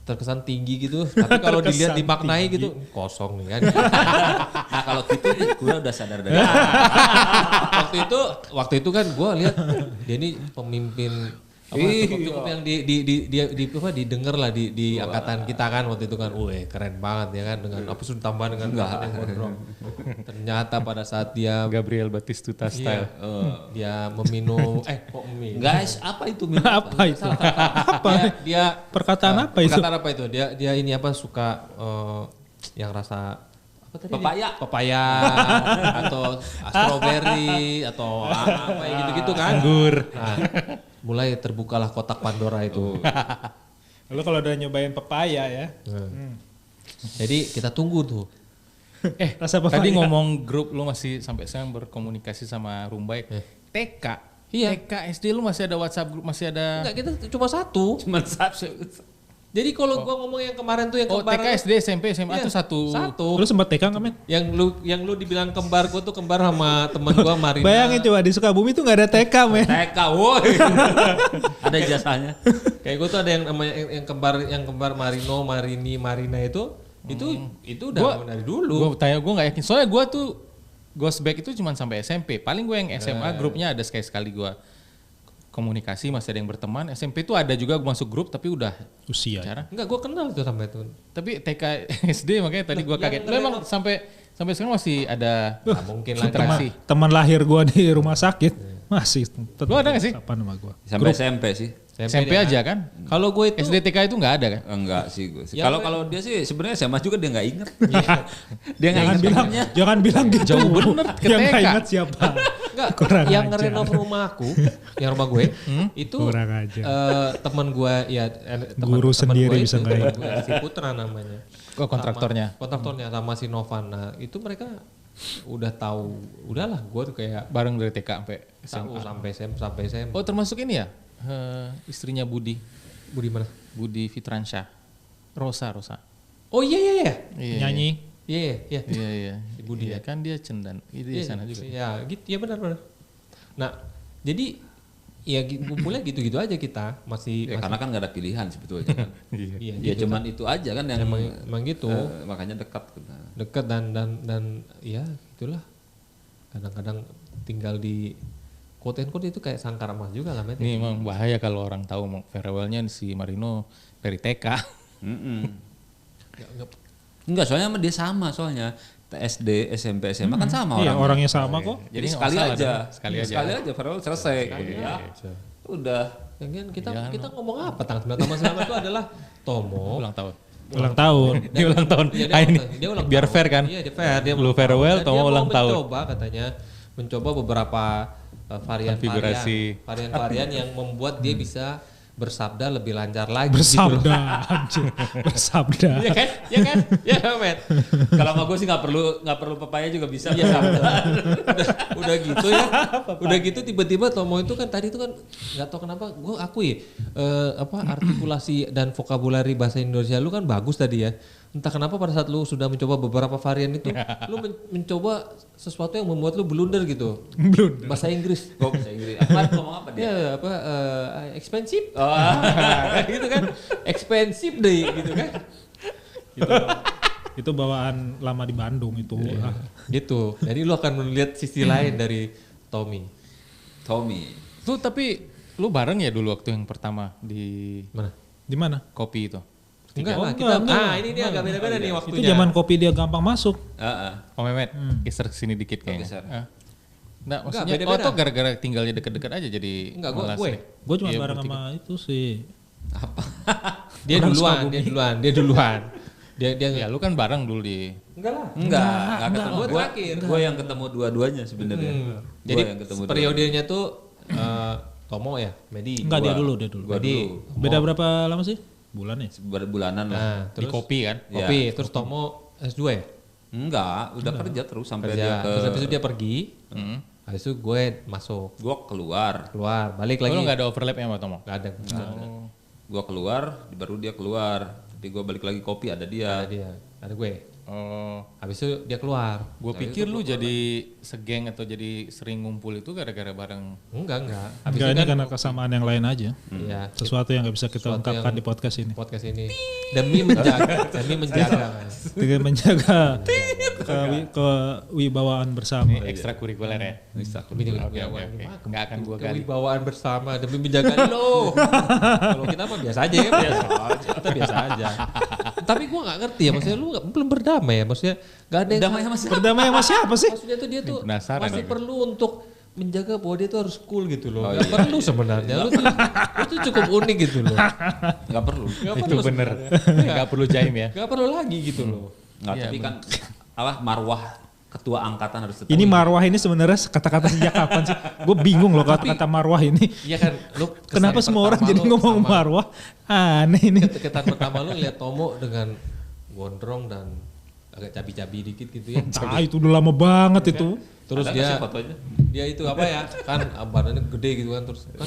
terkesan tinggi gitu. Tapi kalau dilihat dimaknai gitu kosong nih kan. Nah kalau gitu gue udah sadar dari waktu itu kan gue lihat dia ini pemimpin cukup yang didengar lah di angkatan kita kan waktu itu kan, keren banget ya kan dengan apa sudah tambah dengan bahasa yang gondrong. Ternyata pada saat dia Gabriel Batistuta style. dia meminum kok minum? guys apa itu minum Apa itu? Dia Perkataan apa itu? perkataan apa itu? Dia ini apa suka yang rasa apa tadi? Pepaya atau strawberry atau apa gitu-gitu kan? Anggur. Nah, mulai terbukalah kotak Pandora itu. Lu kalau udah nyobain pepaya ya. Jadi kita tunggu tuh. Rasa pepaya. Tadi ngomong grup lu masih sampai sekarang berkomunikasi sama Rumbai. TK. Iya. TK SD lu masih ada WhatsApp grup, masih ada. Enggak, kita cuma satu. cuman satu. Jadi kalau gua ngomong yang kemarin tuh yang Oh, kembar. TK, SD, SMP, SMA Iya, tuh satu. Satu. Lu sempat TK nggak, men? Yang lu dibilang kembar, gua tuh kembar sama teman gua Marina. Bayangin coba di Sukabumi tuh nggak ada TK, men. TK woi. Ada ijazahnya. Kayak gue tuh ada yang namanya yang kembar Marino, Marini, Marina itu udah dari dulu. Gue nggak yakin. Soalnya gue tuh Ghost Back itu cuma sampai SMP. Paling gue yang SMA grupnya ada sekali gue komunikasi, masih ada yang berteman. SMP tuh ada juga gue masuk grup tapi udah Usia. jarang. Enggak, gue kenal tuh sampai itu. Tapi TK SD makanya tadi gue kaget. Lu emang sampai sekarang masih ada Nah, mungkin lah. interaksi. Teman lahir gua di rumah sakit masih. Lu ada nggak sih? Apa nama gua? Sampai SMP sih. SMP aja kan? Kalau gue itu SD TK itu nggak ada kan? Enggak sih gue. Ya, Kalau dia sih sebenarnya SMA juga dia nggak inget. Iya. Dia nggak inget temennya. Jangan bilang gitu. Jauh bener ke Yang nggak TK. ingat siapa? Enggak, Kurang yang ajar. ngerenov rumahku, yang rumah gue, itu Kurang ajar. teman gue ya Guru sendiri bisa nggak nggak ingat. si Putra namanya. Oh, kontraktornya. Kontraktornya sama si Novan. Nah, itu mereka udah tahu, udahlah gue tuh kayak Bareng dari TK sampai tahu sampai SM. Oh, termasuk ini ya? Istrinya Budi Budi mana? Budi Fitransyah. Rosa. Oh iya. Iya, Nyanyi. Iya. Iya. Si Budi Iya, kan dia cendan. Itu di sana juga. Iya, gitu. Ya benar. Nah, jadi ya mulai gitu-gitu aja kita masih Ya, karena kan nggak ada pilihan sebetulnya kan. iya, Ya cuman itu aja kan yang emang gitu. makanya dekat. Dekat dan ya itulah kadang-kadang tinggal di quote and quote itu kayak sangkar emas juga lah Met. Ini emang bahaya kalau orang tahu mau farewellnya si Marino dari TK. Enggak, soalnya sama dia sama soalnya. SD, SMP, SMA kan sama Iya, orangnya. orangnya sama kok. Jadi nggak sekali masalah aja. dong. Sekali aja farewell selesai. Ya. Udah. Yang kan kita ngomong apa tanggal 9 Taman Selamat itu adalah Tomo. Ulang tahun. Ulang tahun. Dia ulang tahun. Iya, Ah, ini dia ulang biar tahun. fair kan? Iya, dia fair. Dia Lu ulang farewell, tahun. Dan Tomo dia ulang mau tahun. mencoba katanya mencoba beberapa varian-varian yang membuat dia bisa bersabda lebih lancar lagi. Bersabda, anjir. Bersabda. Iya kan? Iya kan? Iya kan, Met? Kalau sama gue sih nggak perlu pepaya juga bisa. Iya, udah gitu ya. Udah gitu tiba-tiba Tomo itu kan tadi itu kan nggak tahu kenapa gue akui artikulasi dan vokabulari bahasa Indonesia lu kan bagus tadi ya. Entah kenapa pada saat lu sudah mencoba beberapa varian itu, lu mencoba sesuatu yang membuat lu blunder gitu. Blunder. Bahasa Inggris. Gue bisa Inggris. Apa ngomong apa dia? Ya expensive. Gitu kan. Expensive deh gitu kan. Itu bawaan lama di Bandung itu. Gitu. Jadi lu akan melihat sisi lain dari Tommy. Lu tapi lu bareng ya dulu waktu yang pertama di Mana? Di mana? kopi itu? Enggak lah, enggak. ini dia agak beda-beda nih waktunya. Itu zaman kopi dia gampang masuk. Oh Mehmet, geser kesini dikit kayaknya. geser. Nggak, maksudnya beda-beda. atau gara-gara tinggalnya deket-deket aja jadi Enggak, malas gue. nih? Gue cuma Iya, bareng bertiga. sama itu sih. Dia Orang duluan. Dia Ya lu kan bareng dulu di enggak lah. Enggak ketemu. Gua Gue terakhir. yang ketemu dua-duanya sebenarnya. Jadi Gua yang ketemu periodenya tuh Tomo ya, Medi. Enggak, dia Gua. dulu. Gua Medi. dulu. Beda berapa lama sih? Bulan ya? Bulanan lah. Nah, di terus kopi kan? kopi, terus Tomo S2 ya? Enggak, udah kerja terus sampai Kerja. dia ke. Terus habis itu dia pergi. Habis itu gue masuk, Gue keluar. balik Oh, lagi. lu nggak ada overlap ya sama Tomo? Nggak ada. Gue keluar, baru dia keluar. Tapi gue balik lagi kopi ada Ada dia. dia, ada gue. Oh, Habis itu dia keluar. gue pikir lu jadi segeng atau jadi sering ngumpul itu gara-gara bareng. Enggak. Habis Enggak, itu ini kan karena kesamaan yang lain aja. iya, Sesuatu yang gak bisa kita Sesuatu ungkapkan yang- di podcast ini. podcast ini demi menjaga, Dengan menjaga kewibawaan bersama. Ini ekstrakurikuler ya? Demi Oke. Nggak akan gue gali. kewibawaan bersama demi menjaga lo. Kalau kita mah biasa aja ya, kita biasa aja. Tapi gua nggak ngerti ya, maksudnya lu belum berdamai ya, maksudnya nggak ada yang Berdamai sama siapa sih? maksudnya tuh dia tuh Penasaran masih ini. perlu untuk menjaga bahwa dia tuh harus cool gitu loh. Nggak perlu sebenarnya. Lu tuh cukup unik gitu loh. Nggak perlu. Nggak Itu perlu bener. sebenarnya. Nggak perlu jaim ya? Nggak perlu lagi gitu loh. Nggak, Iya, tapi kan marwah ketua angkatan harus tetap. Ini marwah ini sebenarnya kata-kata sejak kapan sih? Gue bingung loh kata-kata marwah ini. Iya kan, lu Kenapa kesan semua orang pertama jadi lu ngomong sama- marwah? Aneh ini. Ketan pertama lu lihat Tomo dengan gondrong dan agak cabi-cabi dikit gitu ya. Ah, itu udah lama banget itu. Terus Ada nggak dia sih fotonya? dia itu apa ya? Kan badannya gede gitu kan, terus kan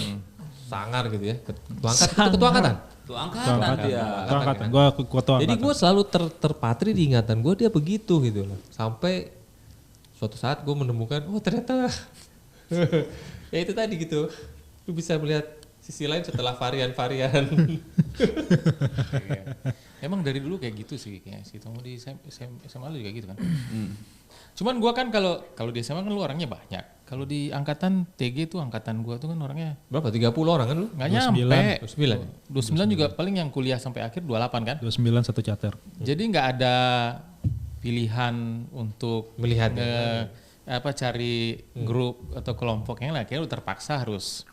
sangar gitu ya. Ketua angkat, itu ketua angkatan. Tuh angkatan dia. Gue angkatan, gue ketua Jadi angkatan. gue selalu terpatri di ingatan gue dia begitu gitu loh. Sampai suatu saat gue menemukan, oh ternyata ya itu tadi gitu. Lu bisa melihat sisi lain setelah varian-varian. Emang dari dulu kayak gitu sih kayak si Tomo di SMA lu juga gitu kan. Cuman gua kan kalau di SMA kan lu orangnya banyak. Kalau di angkatan TG tuh angkatan gua tuh kan orangnya Berapa? 30 orang kan lu? nggak nyampe. 29. 29 juga paling yang kuliah sampai akhir 28 kan. 29 satu charter. Jadi nggak ada pilihan untuk Melihat cari grup atau kelompok yang lain. Kayak lu terpaksa harus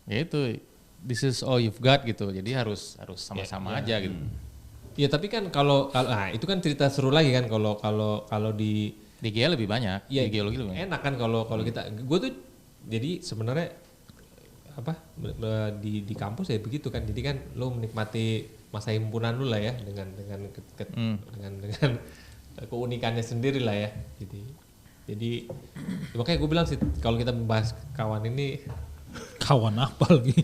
ya itu this is all you've got gitu. Jadi harus sama-sama aja gitu. Ya tapi kan kalau nah itu kan cerita seru lagi kan kalau di Di GL lebih banyak, ya, di geologi lebih banyak. enak kan kalau kita gue tuh jadi sebenarnya apa di kampus ya begitu kan, jadi kan lo menikmati masa himpunan lu lah ya dengan keunikannya sendiri lah ya, jadi makanya gue bilang sih kalau kita membahas kawan ini Kawan apa lagi?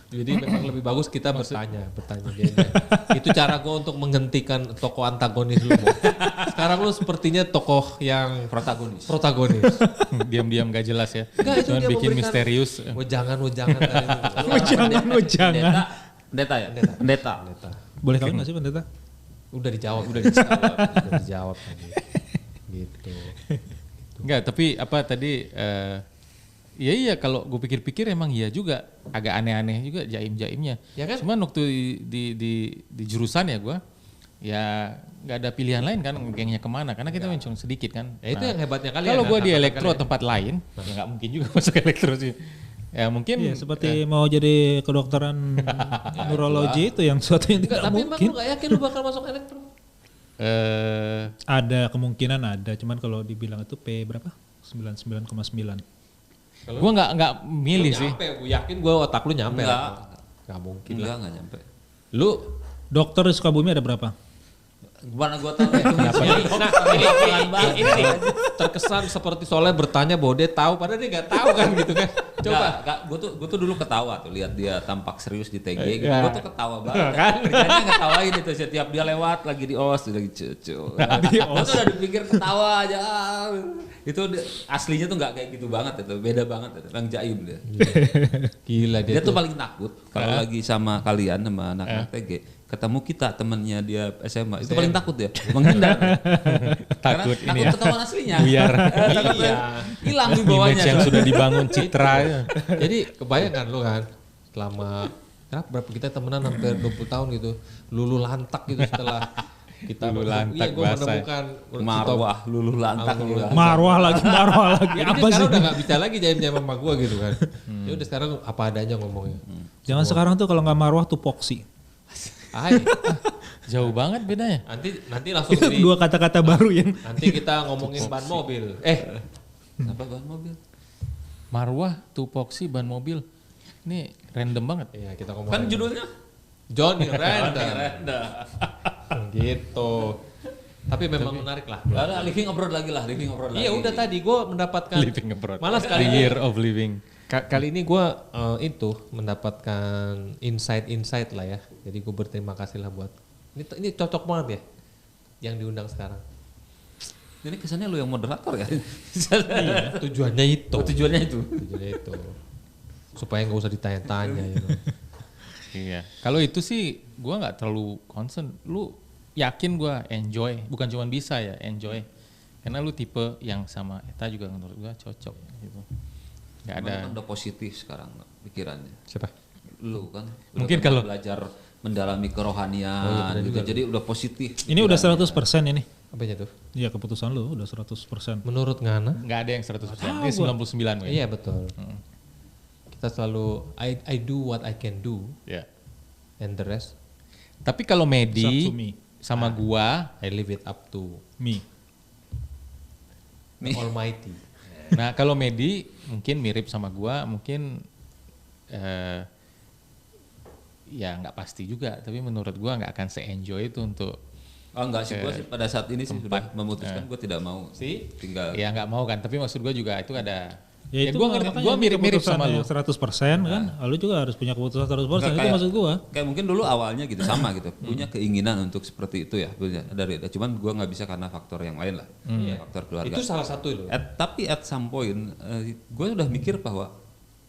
jadi memang lebih bagus kita bertanya dia. Itu cara gue untuk menghentikan tokoh antagonis lu. Mo. Sekarang lu sepertinya tokoh yang protagonis. Diam-diam gak jelas ya. Enggak, itu Cuman dia bikin memberikan- misterius. Jangan. Jangan. Pendeta ya? Pendeta. Boleh kawin gak sih pendeta? Udah dijawab tadi. Gitu. gitu. Enggak, tapi apa tadi iya kalau gue pikir-pikir emang iya juga agak aneh-aneh juga jaim-jaimnya. Ya kan? Cuman waktu di jurusan ya gue ya nggak ada pilihan lain kan gengnya kemana karena kita cuma sedikit kan. Ya itu yang hebatnya kalian. Kalau gue di angkatan elektro kalian. tempat lain ya nggak mungkin juga masuk elektro sih. Ya mungkin Iya, seperti mau jadi kedokteran neurologi itu yang suatu yang Enggak, tidak tapi emang mungkin. lu gak yakin lu bakal masuk elektro? Ada kemungkinan ada, cuman kalau dibilang itu P berapa? 99,9. gue nggak milih sih. Gue yakin gue otak lu nyampe. Enggak. Gak mungkin lah. Enggak nyampe. Lu Dokter di Sukabumi ada berapa? Gimana gue tahu itu ini nih terkesan seperti soalnya bertanya bahwa dia tahu padahal dia nggak tahu kan gitu kan. Coba gue tuh dulu ketawa tuh lihat dia tampak serius di TG gitu. Ya. Gue tuh ketawa banget. Kerjanya ngetawain itu setiap dia lewat lagi di OS lagi cucu. Gue tuh udah dipikir ketawa aja. Itu aslinya tuh nggak kayak gitu banget itu, beda banget itu. Bang Jaim dia. gila Dia tuh paling takut kalau lagi sama kalian sama anak-anak TG. Ketemu kita temennya dia SMA itu paling takut ya, menghindar. Takut Karena ini takut ya. ketahuan aslinya. Buyar. Iya. Hilang di bawahnya. Image yang sudah dibangun citra. Jadi kebayang kan lu kan selama berapa kita temenan hampir 20 tahun gitu. Lulu lantak gitu setelah kita Lulu lantak gue bahasa. menemukan Marwah, luluh lantak. Marwah lagi. Jadi Apa dia sih? sekarang udah gak bisa lagi jaim-jaim sama gue gitu kan. Ya udah sekarang apa adanya ngomongnya. Jangan sekarang tuh kalau nggak marwah tuh poksi. Hai, Jauh banget bedanya. nanti langsung Itu di, dua kata-kata baru yang nanti kita ngomongin ban mobil. Apa bahan mobil? Marwah, tupoksi, ban mobil. Ini random banget. Iya kita ngomongin. Kan judulnya Johnny Renda. Renda. gitu. Tapi memang menarik lah. Ada living abroad lagi lah, living abroad lagi. Iya udah tadi gue mendapatkan Living abroad. malah The sekali year of living. kali ini gue itu mendapatkan insight lah ya. Jadi gue berterima kasih lah buat ini cocok banget ya yang diundang sekarang. Ini kesannya lu yang moderator ya? Iya, tujuannya itu. Tujuannya itu. Tujuannya itu. Supaya nggak usah ditanya-tanya. You know. Iya. Kalau itu sih gue nggak terlalu concern. Lu yakin gue enjoy, bukan cuma bisa ya enjoy. Karena lu tipe yang sama Eta juga menurut gue cocok gitu. Gak ada. Kan udah positif sekarang pikirannya. Siapa? Lu kan. Mungkin udah kalau- belajar mendalami kerohanian gitu. Jadi udah positif. ini udah 100% ini. Apanya tuh? Iya keputusan lu udah 100%. Menurut Ngana? Nggak ada yang 100%. Ini 99 gue. Iya betul. Kita selalu I do what I can do Ya. and the rest Tapi kalau It's up Medi to me. sama gua, I leave it up to Me. Almighty. nah kalau Medi mungkin mirip sama gua, mungkin ya nggak pasti juga. Tapi menurut gua nggak akan se-enjoy itu untuk Oh enggak sih, gue sih pada saat ini sih sudah tempat. memutuskan gue tidak mau sih tinggal. ya nggak mau kan. Tapi maksud gua juga itu ada. Ya, itu gua ngerti, makanya gua mirip-mirip sama lu. 100% kan. Lu juga harus punya keputusan 100%. Enggak, Itu kayak- maksud gua. Kayak mungkin dulu awalnya gitu sama gitu, punya keinginan untuk seperti itu ya, punya dari cuman gue nggak bisa karena faktor yang lain lah, faktor keluarga. itu salah satu itu. Tapi at some point gue udah mikir bahwa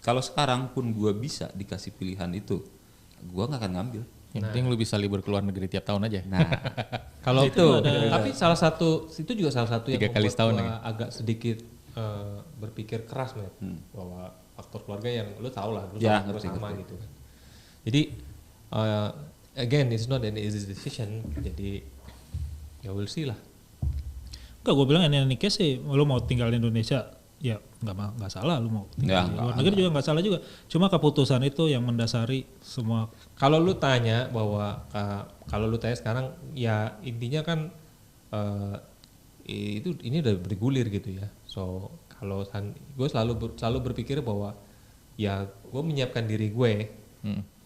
kalau sekarang pun gue bisa dikasih pilihan itu, gue nggak akan ngambil. Yang penting lu bisa libur ke luar negeri tiap tahun aja. Nah, Kalau itu tapi salah satu itu juga salah satu yang 3 kali membuat setahun gua lagi. agak sedikit berpikir keras Matt. Bahwa faktor keluarga yang lu tau lah, lu Ya, sama, ngerti, sama ngerti. gitu kan. Jadi again it's not an easy decision. Jadi ya we'll see lah. Enggak, gue bilang ini case sih, lu mau tinggal di Indonesia, ya nggak salah, lu mau Ya, tinggal di luar negeri juga nggak salah juga. Cuma keputusan itu yang mendasari semua. Kalau lu tanya bahwa kalau lu tanya sekarang ya intinya kan ini udah bergulir gitu ya. So kalau gue selalu berpikir bahwa ya gue menyiapkan diri gue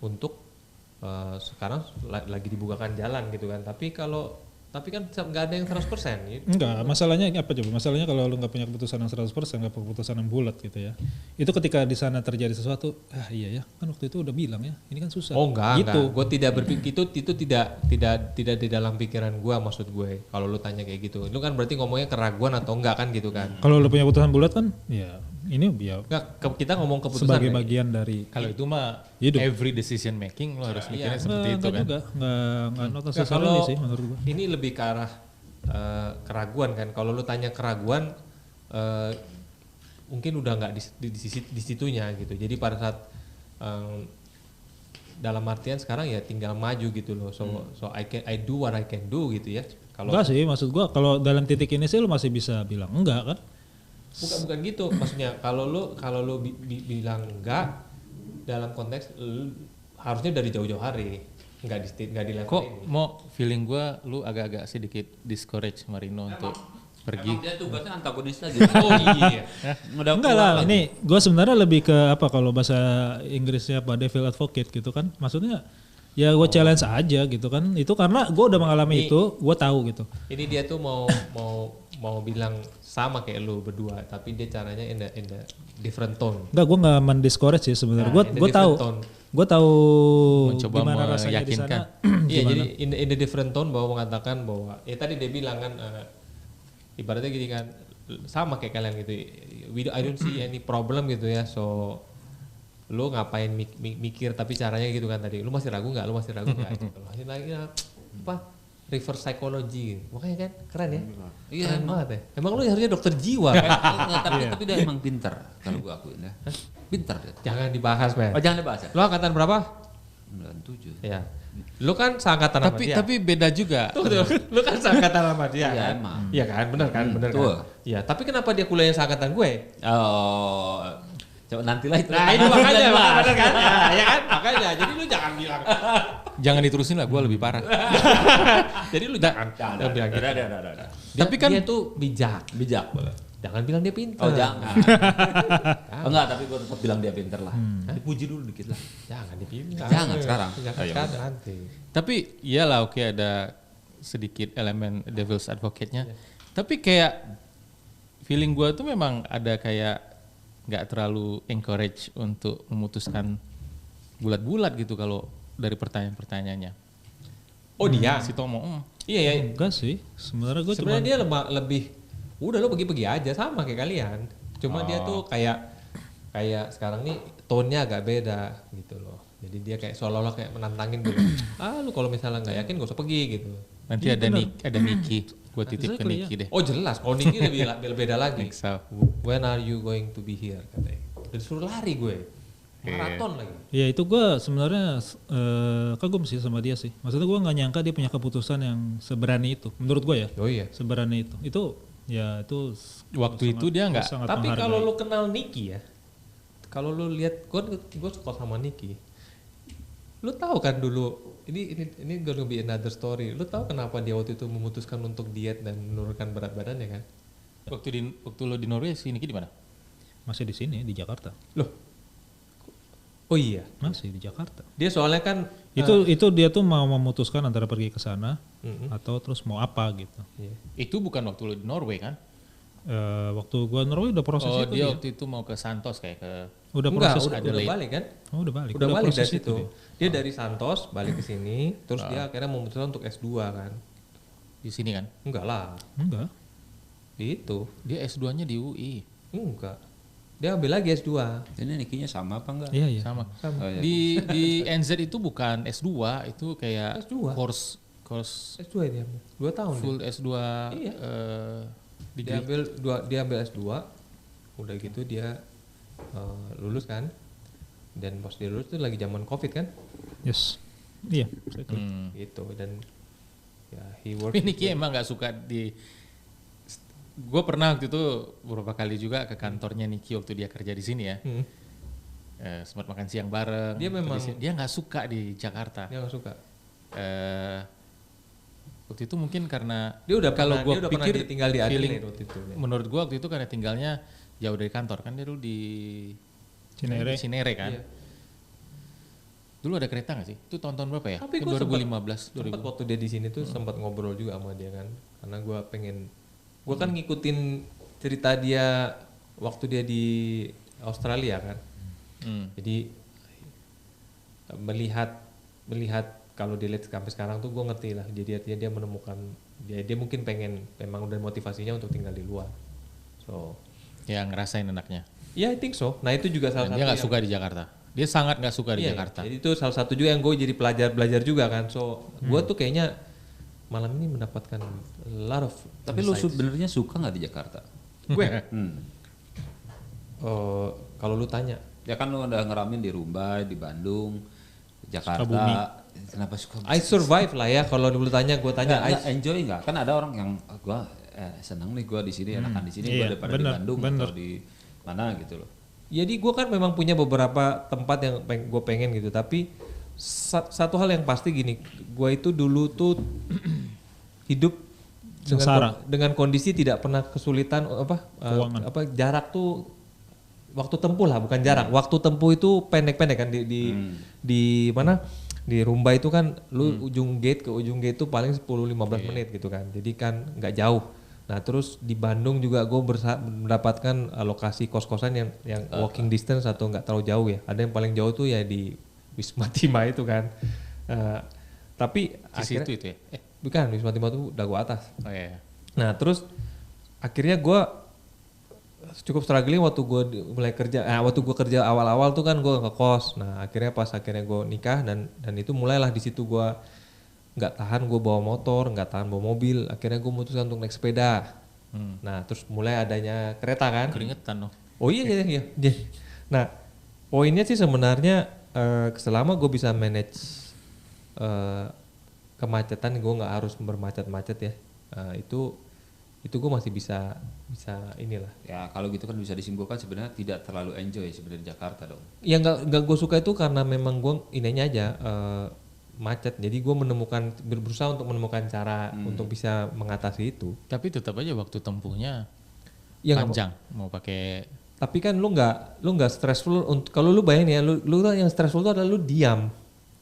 untuk sekarang lagi dibukakan jalan gitu kan. Tapi kan nggak ada yang 100% gitu. Enggak, masalahnya apa coba? Masalahnya kalau lu nggak punya keputusan yang 100%, nggak punya keputusan yang bulat gitu ya. Itu ketika di sana terjadi sesuatu, iya ya, kan waktu itu udah bilang ya, ini kan susah. Oh enggak, gitu. gue tidak berpikir itu tidak di dalam pikiran gue maksud gue. Kalau lu tanya kayak gitu, lu kan berarti ngomongnya keraguan atau enggak kan gitu kan? Kalau lu punya keputusan bulat kan, ya ini ya Enggak, kita ngomong keputusan sebagai kayak bagian dari Kalau itu mah Hidup. every decision making lo harus mikirnya seperti itu kan. juga, nggak not Nggak, necessarily sih menurut gua. ini lebih ke arah keraguan kan. Kalau lu tanya keraguan, mungkin udah nggak di situnya gitu. Jadi pada saat dalam artian sekarang ya tinggal maju gitu loh. So I do what I can do gitu ya. Kalau enggak sih, maksud gua kalau dalam titik ini sih lu masih bisa bilang enggak kan? bukan gitu. Maksudnya kalau lu bilang enggak dalam konteks harusnya dari jauh-jauh hari, enggak di level Kok ini. mau feeling gue lu agak-agak sedikit discourage Marino untuk pergi. Emang dia tugasnya antagonis lagi. Oh iya. Enggak lah, ini gue sebenarnya lebih ke apa kalau bahasa Inggrisnya apa devil advocate gitu kan. Maksudnya ya gue challenge aja gitu kan. Itu karena gue udah mengalami itu, gue tahu gitu. Ini dia tuh mau bilang sama kayak lu berdua, tapi dia caranya in the different tone. Enggak, gue nggak mendiscourage sih sebenarnya. Nah, Gue tahu Mencoba gimana rasanya di meyakinkan. sana. Iya, jadi in the different tone bahwa mengatakan bahwa ya tadi dia bilang kan ibaratnya gini kan, sama kayak kalian gitu. I don't see any problem gitu ya. So lu ngapain mikir tapi caranya gitu kan tadi. Lu masih ragu nggak? Gitu. Masih lagi apa? Reverse psychology. Makanya kan keren ya. Iya, Keren banget ya. Emang lu harusnya dokter jiwa kan? tapi dia emang pintar kalau gua akuin ya. Pintar dia. Jangan dibahas, men. Oh, jangan dibahas ya? Lu angkatan berapa? 97. Ya. Lu kan seangkatan sama dia. Tapi beda juga. Tuh, lu kan seangkatan sama dia Iya, kan? emang. Iya kan, bener kan? Betul. Iya, tapi kenapa dia kuliahnya seangkatan gue? Oh, coba nantilah itu. Nah, ini makanya bener kan? Ya kan? Makanya. Jadi lu jangan bilang. Jangan diterusin lah, gue lebih parah. Jadi lu jangan bilang gitu. Tapi kan dia tuh bijak. Bijak boleh. Jangan bilang dia pintar. Oh, jangan. Oh, enggak, tapi gua tetap bilang dia pintar lah. Dipuji dulu dikit lah. Jangan dibilang. Jangan sekarang. Jangan Ayo. sekarang nanti. Tapi iyalah oke ada sedikit elemen devil's advocate-nya. Tapi kayak feeling gue tuh memang ada kayak nggak terlalu encourage untuk memutuskan bulat-bulat gitu kalau dari pertanyaan-pertanyaannya. Oh dia? Si Tomo. Iya ya. Enggak sih, sebenarnya gue cuma Sebenarnya dia lebih udah lo pergi-pergi aja sama kayak kalian. Cuma dia tuh kayak sekarang nih tone-nya agak beda gitu loh. Jadi dia kayak seolah-olah kayak menantangin gitu. Lu kalau misalnya nggak yakin gak usah pergi gitu. Nanti ada Niki, gue titip ke Niki deh. Oh jelas, kalau Niki lebih beda lagi. Think so. When are you going to be here katanya. Dan disuruh lari gue. Maraton lagi. ya itu gue sebenarnya kagum sih sama dia sih. Maksudnya gue nggak nyangka dia punya keputusan yang seberani itu. Menurut gue ya, Oh iya. seberani itu. Itu ya itu Waktu itu dia nggak. sangat Tapi menghargai. kalau lu kenal Niki ya, kalau lu lihat gue suka sama Niki. Lu tahu kan dulu ini gonna be another story. Lu tahu kenapa dia waktu itu memutuskan untuk diet dan menurunkan berat badannya kan? Waktu lo di Norway si Niki di mana? masih di sini di Jakarta. Loh. Oh iya. Masih di Jakarta. Dia soalnya kan Itu dia tuh mau memutuskan antara pergi ke sana atau terus mau apa gitu. iya. Itu bukan waktu lo di Norway kan? Waktu gua Norway udah proses Oh itu dia dia. waktu itu mau ke Santos kayak ke. Udah Enggak, proses udah Adelaide. balik kan? Oh, udah balik. Udah balik proses dari situ. dia. Dia dari Santos balik ke sini, terus dia akhirnya memutuskan untuk S2 kan. Di sini kan? Enggak lah. Enggak. Itu. Dia S2-nya di UI. Enggak. Dia ambil lagi S2. Ini Nikinya sama apa enggak? Iya, iya. Sama. Oh, iya. Di NZ itu bukan S2, itu kayak S2. course S2 dia ambil. 2 tahun full S2 Iya. degree. Dia ambil S2. Udah gitu dia lulus kan. Dan pas dia lulus itu lagi zaman Covid kan. Yes. Iya. Gitu dan ya he work. Tapi Niki emang nggak suka di. Gue pernah waktu itu beberapa kali juga ke kantornya Niki waktu dia kerja di sini ya. Sempat makan siang bareng. Dia memang- dia nggak suka di Jakarta. Dia nggak suka. Waktu itu mungkin karena Dia udah kalau pernah- gue dia udah pernah pikir tinggal di Adelaide feeling- waktu itu. menurut gue waktu itu karena tinggalnya jauh dari kantor kan dia dulu di Cinere kan. Iya. Dulu ada kereta nggak sih? Itu tahun-tahun berapa ya? Tapi Ke gua 2015, sempat waktu dia di sini tuh sempat ngobrol juga sama dia kan. Karena gue kan ngikutin cerita dia waktu dia di Australia kan. Jadi melihat kalau dilihat sampai sekarang tuh gue ngerti lah. Jadi artinya dia menemukan dia mungkin pengen memang udah motivasinya untuk tinggal di luar. So, Ya ngerasain enaknya. ya I think so. Nah itu juga salah Dan satu. dia nggak yang- suka di Jakarta. Dia sangat nggak suka di Iya, Jakarta. Jadi itu salah satu juga yang gue jadi belajar juga kan. So gue tuh kayaknya malam ini mendapatkan a lot of Tapi lu insights. sebenarnya suka nggak di Jakarta? Gue kalau lu tanya, Ya kan lu udah ngeramin di Rumbai, di Bandung, Jakarta. Sukabumi. Kenapa Sukabumi? I survive lah ya. Kalau lu tanya, gue tanya, Enjoy nggak? Kan ada orang yang gua seneng nih gua di sini, enakan di sini, gua Iya, daripada bener, di Bandung bener. atau di mana gitu loh. Jadi gue kan memang punya beberapa tempat yang gue pengen gitu, tapi satu hal yang pasti gini, gue itu dulu tuh hidup Sengsara. dengan kondisi tidak pernah kesulitan Keuangan. jarak tuh waktu tempuh lah, bukan jarak. Waktu tempuh itu pendek-pendek kan di mana? Di Rumbai itu kan lu ujung gate ke ujung gate itu paling 10-15 menit gitu kan. Jadi kan nggak jauh. Nah terus di Bandung juga gue mendapatkan lokasi kos-kosan yang walking distance atau nggak terlalu jauh ya. Ada yang paling jauh tuh ya di Wisma Timah itu kan. Tapi akhirnya itu ya? bukan, Wisma Timah itu dagu atas. Oh iya. Nah terus akhirnya gue cukup struggling waktu gue mulai kerja. Waktu gue kerja awal-awal tuh kan gue ngekos. Nah akhirnya gue nikah dan itu mulailah di situ gue nggak tahan gue bawa motor, nggak tahan bawa mobil. Akhirnya gue memutuskan untuk naik sepeda. Nah terus mulai adanya kereta kan. Keringetan loh. Oh iya. Nah poinnya sih sebenarnya selama gue bisa manage kemacetan, gue nggak harus bermacet-macet ya. Itu gue masih bisa inilah. Ya kalau gitu kan bisa disimpulkan sebenarnya tidak terlalu enjoy sebenarnya di Jakarta dong. Yang nggak gue suka itu karena memang gue ininya aja macet. Jadi gue berusaha untuk menemukan cara untuk bisa mengatasi itu. Tapi tetap aja waktu tempuhnya Ya, panjang. Mau pakai Tapi kan lu nggak stressful. Kalau lu bayangin ya, lu yang stressful itu adalah lu diam.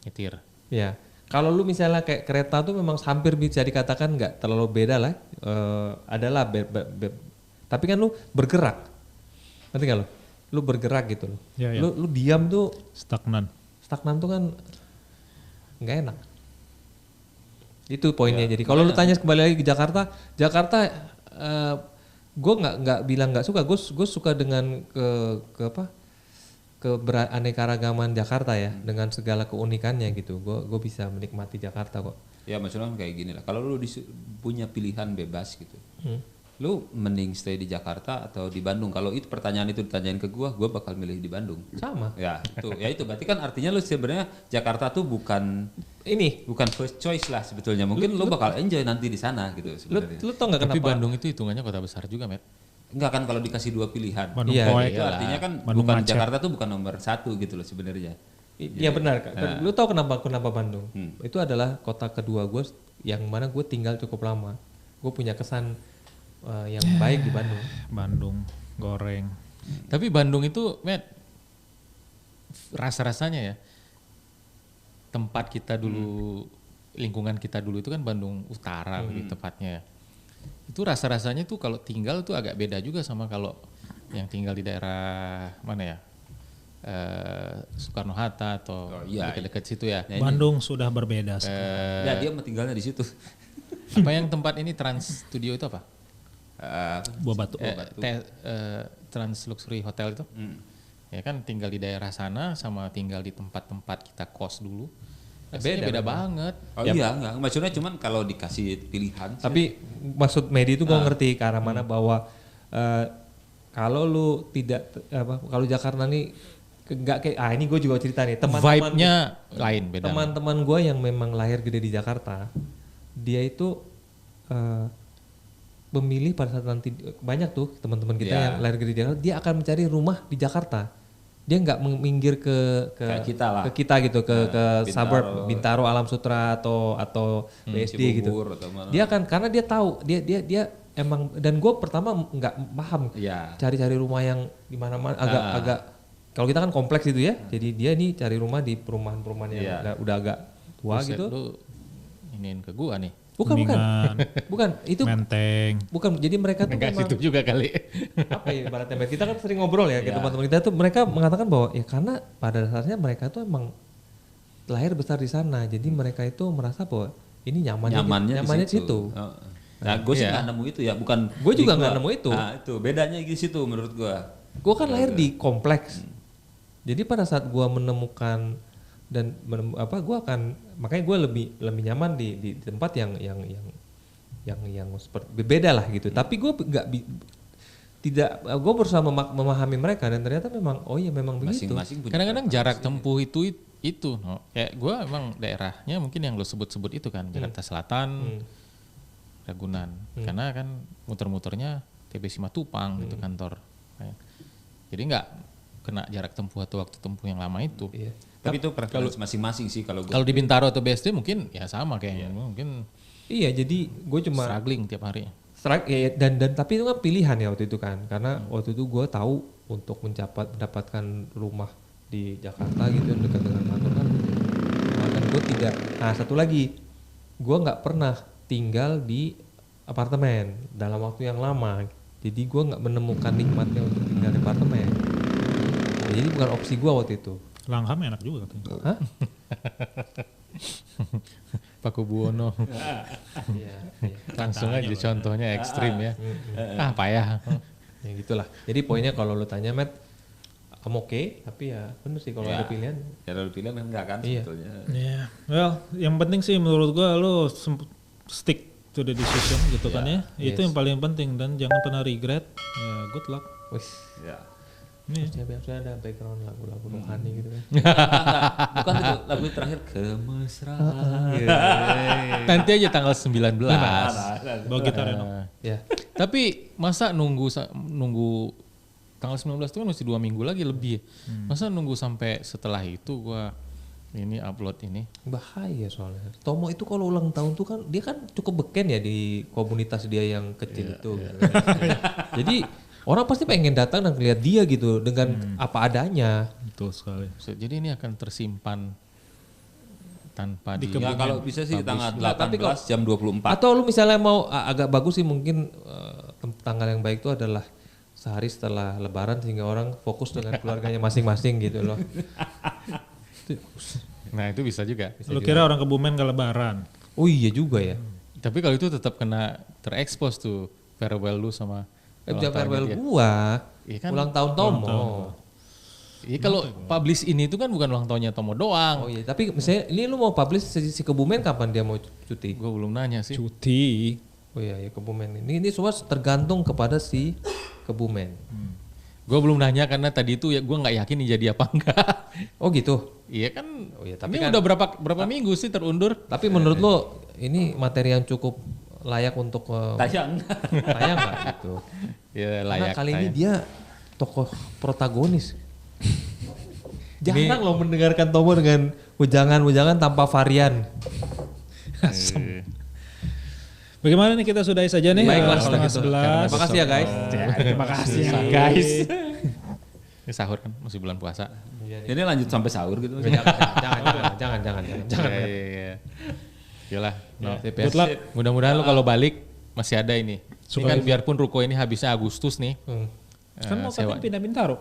nyetir. Ya. Kalau lu misalnya kayak kereta tuh memang hampir bisa dikatakan nggak terlalu beda lah. Adalah tapi kan lu bergerak. Ngerti nggak lu? Lu bergerak gitu loh. Ya, ya. Lu diam tuh Stagnan. stagnan tuh kan nggak enak. Itu poinnya. Jadi kalau lu tanya kembali lagi ke Jakarta gue nggak bilang nggak suka. Gue suka dengan keberaneka-ragaman Jakarta ya, dengan segala keunikannya gitu. Gue bisa menikmati Jakarta kok. Ya maksudnya kayak gini lah. Kalau lu punya pilihan bebas gitu, lu mending stay di Jakarta atau di Bandung? Kalau itu pertanyaan itu ditanyain ke gua bakal milih di Bandung. Sama. Ya itu berarti kan artinya lu sebenarnya Jakarta tuh bukan first choice lah sebetulnya. Mungkin lu bakal enjoy nanti di sana gitu sebenarnya. Lu tau nggak Tapi kenapa? Bandung itu hitungannya kota besar juga, Met. Enggak kan kalau dikasih dua pilihan. Bandung Iya, poek. Itu artinya kan Bandung bukan macet. Jakarta tuh bukan nomor satu gitu loh sebenarnya. Iya benar Kak. Lu tau kenapa Bandung? Itu adalah kota kedua gue yang mana gue tinggal cukup lama. Gue punya kesan yang baik di Bandung. Bandung goreng. Tapi Bandung itu, Met, rasa-rasanya ya, tempat kita dulu, lingkungan kita dulu itu kan Bandung Utara lebih tepatnya. Itu rasa-rasanya tuh kalau tinggal tuh agak beda juga sama kalau yang tinggal di daerah mana ya, Soekarno Hatta atau dekat-dekat situ ya. Bandung sudah berbeda sekarang. Ya dia mau tinggalnya di situ. Apa yang tempat ini Trans Studio itu apa? Buah Batu. Trans Luxury Hotel itu. Ya kan tinggal di daerah sana sama tinggal di tempat-tempat kita kos dulu. Rasanya beda banget. Oh iya enggak. Maksudnya cuman kalau dikasih pilihan. Tapi maksud Medi itu gue ngerti ke arah mana bahwa kalau lu tidak kalau Jakarta nih nggak kayak ini gue juga cerita nih teman-teman Vibe-nya lain beda. Teman-teman gue yang memang lahir gede di Jakarta, dia itu memilih pada saat nanti banyak tuh teman-teman kita yang lahir gede di Jakarta, dia akan mencari rumah di Jakarta. Dia nggak minggir ke kita lah. ke kita gitu ke suburb Bintaro, Alam Sutra atau BSD gitu. Atau mana. Dia akan karena dia tahu dia emang, dan gue pertama nggak paham cari-cari rumah yang di mana-mana agak kalau kita kan kompleks itu ya. Jadi dia nih cari rumah di perumahan-perumahan yang udah agak tua gitu. Lu iniin ke gua nih. Bukan itu Menteng. bukan. Jadi mereka tuh Enggak memang situ juga kali. apa ya ibaratnya, kita kan sering ngobrol ya ke teman-teman kita tuh, mereka mengatakan bahwa ya karena pada dasarnya mereka tuh emang lahir besar di sana, jadi mereka itu merasa bahwa ini nyamannya di situ. Nah, gue sih nggak nemu itu ya, bukan. Gue juga nggak nemu itu. Nah, itu bedanya di situ menurut gue. Gue kan lahir di kompleks, jadi pada saat gue menemukan dan gue akan, makanya gue lebih nyaman di tempat yang seperti beda lah gitu. Tapi gue nggak gue berusaha memahami mereka dan ternyata memang memang begitu. Masing-masing punya Kadang-kadang jarak tempuh itu no. Kayak gue emang daerahnya mungkin yang lo sebut-sebut itu kan Jakarta Selatan, Ragunan. Karena kan muter-muternya TB Simatupang gitu kantor. Jadi nggak kena jarak tempuh atau waktu tempuh yang lama itu. Iya. Tapi itu preferensi masing-masing sih kalau gue. Kalau di Bintaro atau BSD mungkin ya sama kayaknya. Mungkin Iya, jadi gue cuma struggling tiap hari. dan tapi itu kan pilihan ya waktu itu kan, karena waktu itu gue tahu untuk mendapatkan rumah di Jakarta gitu yang dekat dengan kantor kan, dan gue tidak. Nah satu lagi, gue nggak pernah tinggal di apartemen dalam waktu yang lama, jadi gue nggak menemukan nikmatnya untuk tinggal di apartemen. Jadi bukan opsi gue waktu itu. Langham enak juga katanya. Hah? Paku Buwono. Iya. Langsung aja contohnya ekstrim ya. Payah. Ya gitulah. Jadi poinnya kalau lu tanya Matt, I'm okay, tapi ya bener sih kalau ada pilihan. Ya ada pilihan kan enggak kan sebetulnya. Iya. Well, yang penting sih menurut gua lu stick to the decision gitu kan ya. Itu yang paling penting dan jangan pernah regret. Ya, good luck. Wis. Ya. Terusnya biasanya ada background lagu-lagu rohani gitu kan. Bukan itu lagu terakhir kemesraan. Nanti aja tanggal 19. Bawa gitar ya. Ya. Tapi masa nunggu tanggal 19 itu kan mesti 2 minggu lagi lebih. Masa nunggu sampai setelah itu gua ini upload ini. Bahaya soalnya. Tomo itu kalau ulang tahun tuh kan dia kan cukup beken ya di komunitas dia yang kecil itu. Gitu. Jadi orang pasti pengen datang dan lihat dia gitu dengan apa adanya. Betul sekali. Jadi ini akan tersimpan tanpa Ya kalau bisa sih tanggal 18 jam 24. Atau lu misalnya mau agak bagus sih mungkin tanggal yang baik itu adalah sehari setelah Lebaran sehingga orang fokus dengan keluarganya masing-masing gitu loh. Nah itu bisa juga. Lu kira orang Kebumen ke Lebaran? Oh iya juga ya. Tapi kalau itu tetap kena terekspos tuh farewell lu sama Jangan farewell gua. Iya kan? Ulang tahun Tomo. Iya kalau publish ini itu kan bukan ulang tahunnya Tomo doang. Oh iya, tapi misalnya ini lu mau publish si Kebumen kapan dia mau cuti? Gue belum nanya sih. Cuti. Oh iya, ya Kebumen. Ini semua tergantung kepada si Kebumen. Gue belum nanya karena tadi itu ya gue nggak yakin ini jadi apa enggak. Oh gitu. Iya kan. Oh iya, tapi ini kan, udah berapa minggu sih terundur? Tapi menurut lo ini materi yang cukup layak untuk Tayang nggak gitu? Ya Karena layak. kali ini dia tokoh protagonis. Jarang lo mendengarkan Tomo dengan wejangan-wejangan tanpa varian. Bagaimana nih kita sudahi saja nih? Baiklah, setengah gitu. 11. Terima kasih ya guys. Terima kasih ya guys. Ini sahur kan masih bulan puasa. Ini lanjut sampai sahur gitu. Jangan. Iya. Yalah. No. Good luck. Mudah-mudahan lu kalau balik masih ada ini. Ini kan biarpun ruko ini habisnya Agustus nih. Kan mau katanya pindah Bintaro.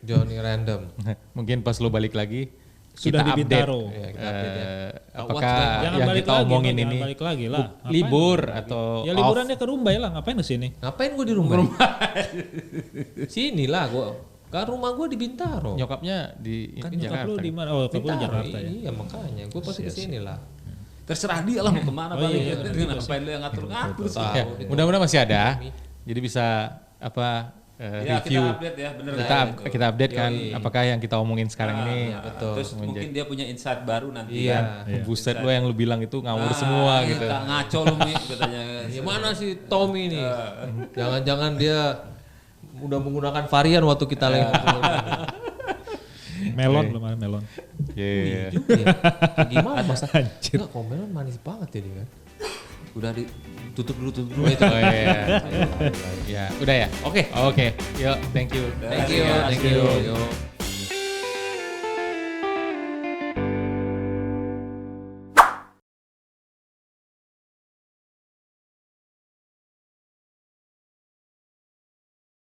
Johnny Random. Mungkin pas lo balik lagi Sudah kita di update. Bintaro. Ya, kita update ya. Apakah Jangan yang balik kita lagi, omongin jangan ini balik lagi lah. Ngapain? libur atau Ya liburannya ke Rumbai lah, ngapain ke sini? Ngapain gue di rumah? Sini lah gue. Kan rumah gue di Bintaro. nyokapnya di Kan ini nyokap Jakarta. lu di mana? Oh, nyokap lu di Jakarta ya. Iya makanya gue pasti ke sini lah. Terserah dia lah mau kemana balik. Dengan ngapain lu yang ngatur-ngatur sih. Ya, mudah-mudahan masih ada. Jadi bisa apa Ya review. kita update ya bener. Kita update kan apakah yang kita omongin sekarang ini betul. Terus mungkin dia punya insight baru nanti Iya. kan. buset lo yang lu bilang itu ngawur semua gitu. Tak ngaco lu Mi katanya. Gimana sih Tommy nih? Jangan-jangan dia udah menggunakan varian waktu kita lagi ngobrol. Melon belum ada melon. Iya. Gimana masa? Enggak, kok melon manis banget ya dia kan. Udah ditutup dulu. Oh iya. Ya, udah ya. Oke. Oke. Yuk, thank you. Thank you. Terima kasih. Yo.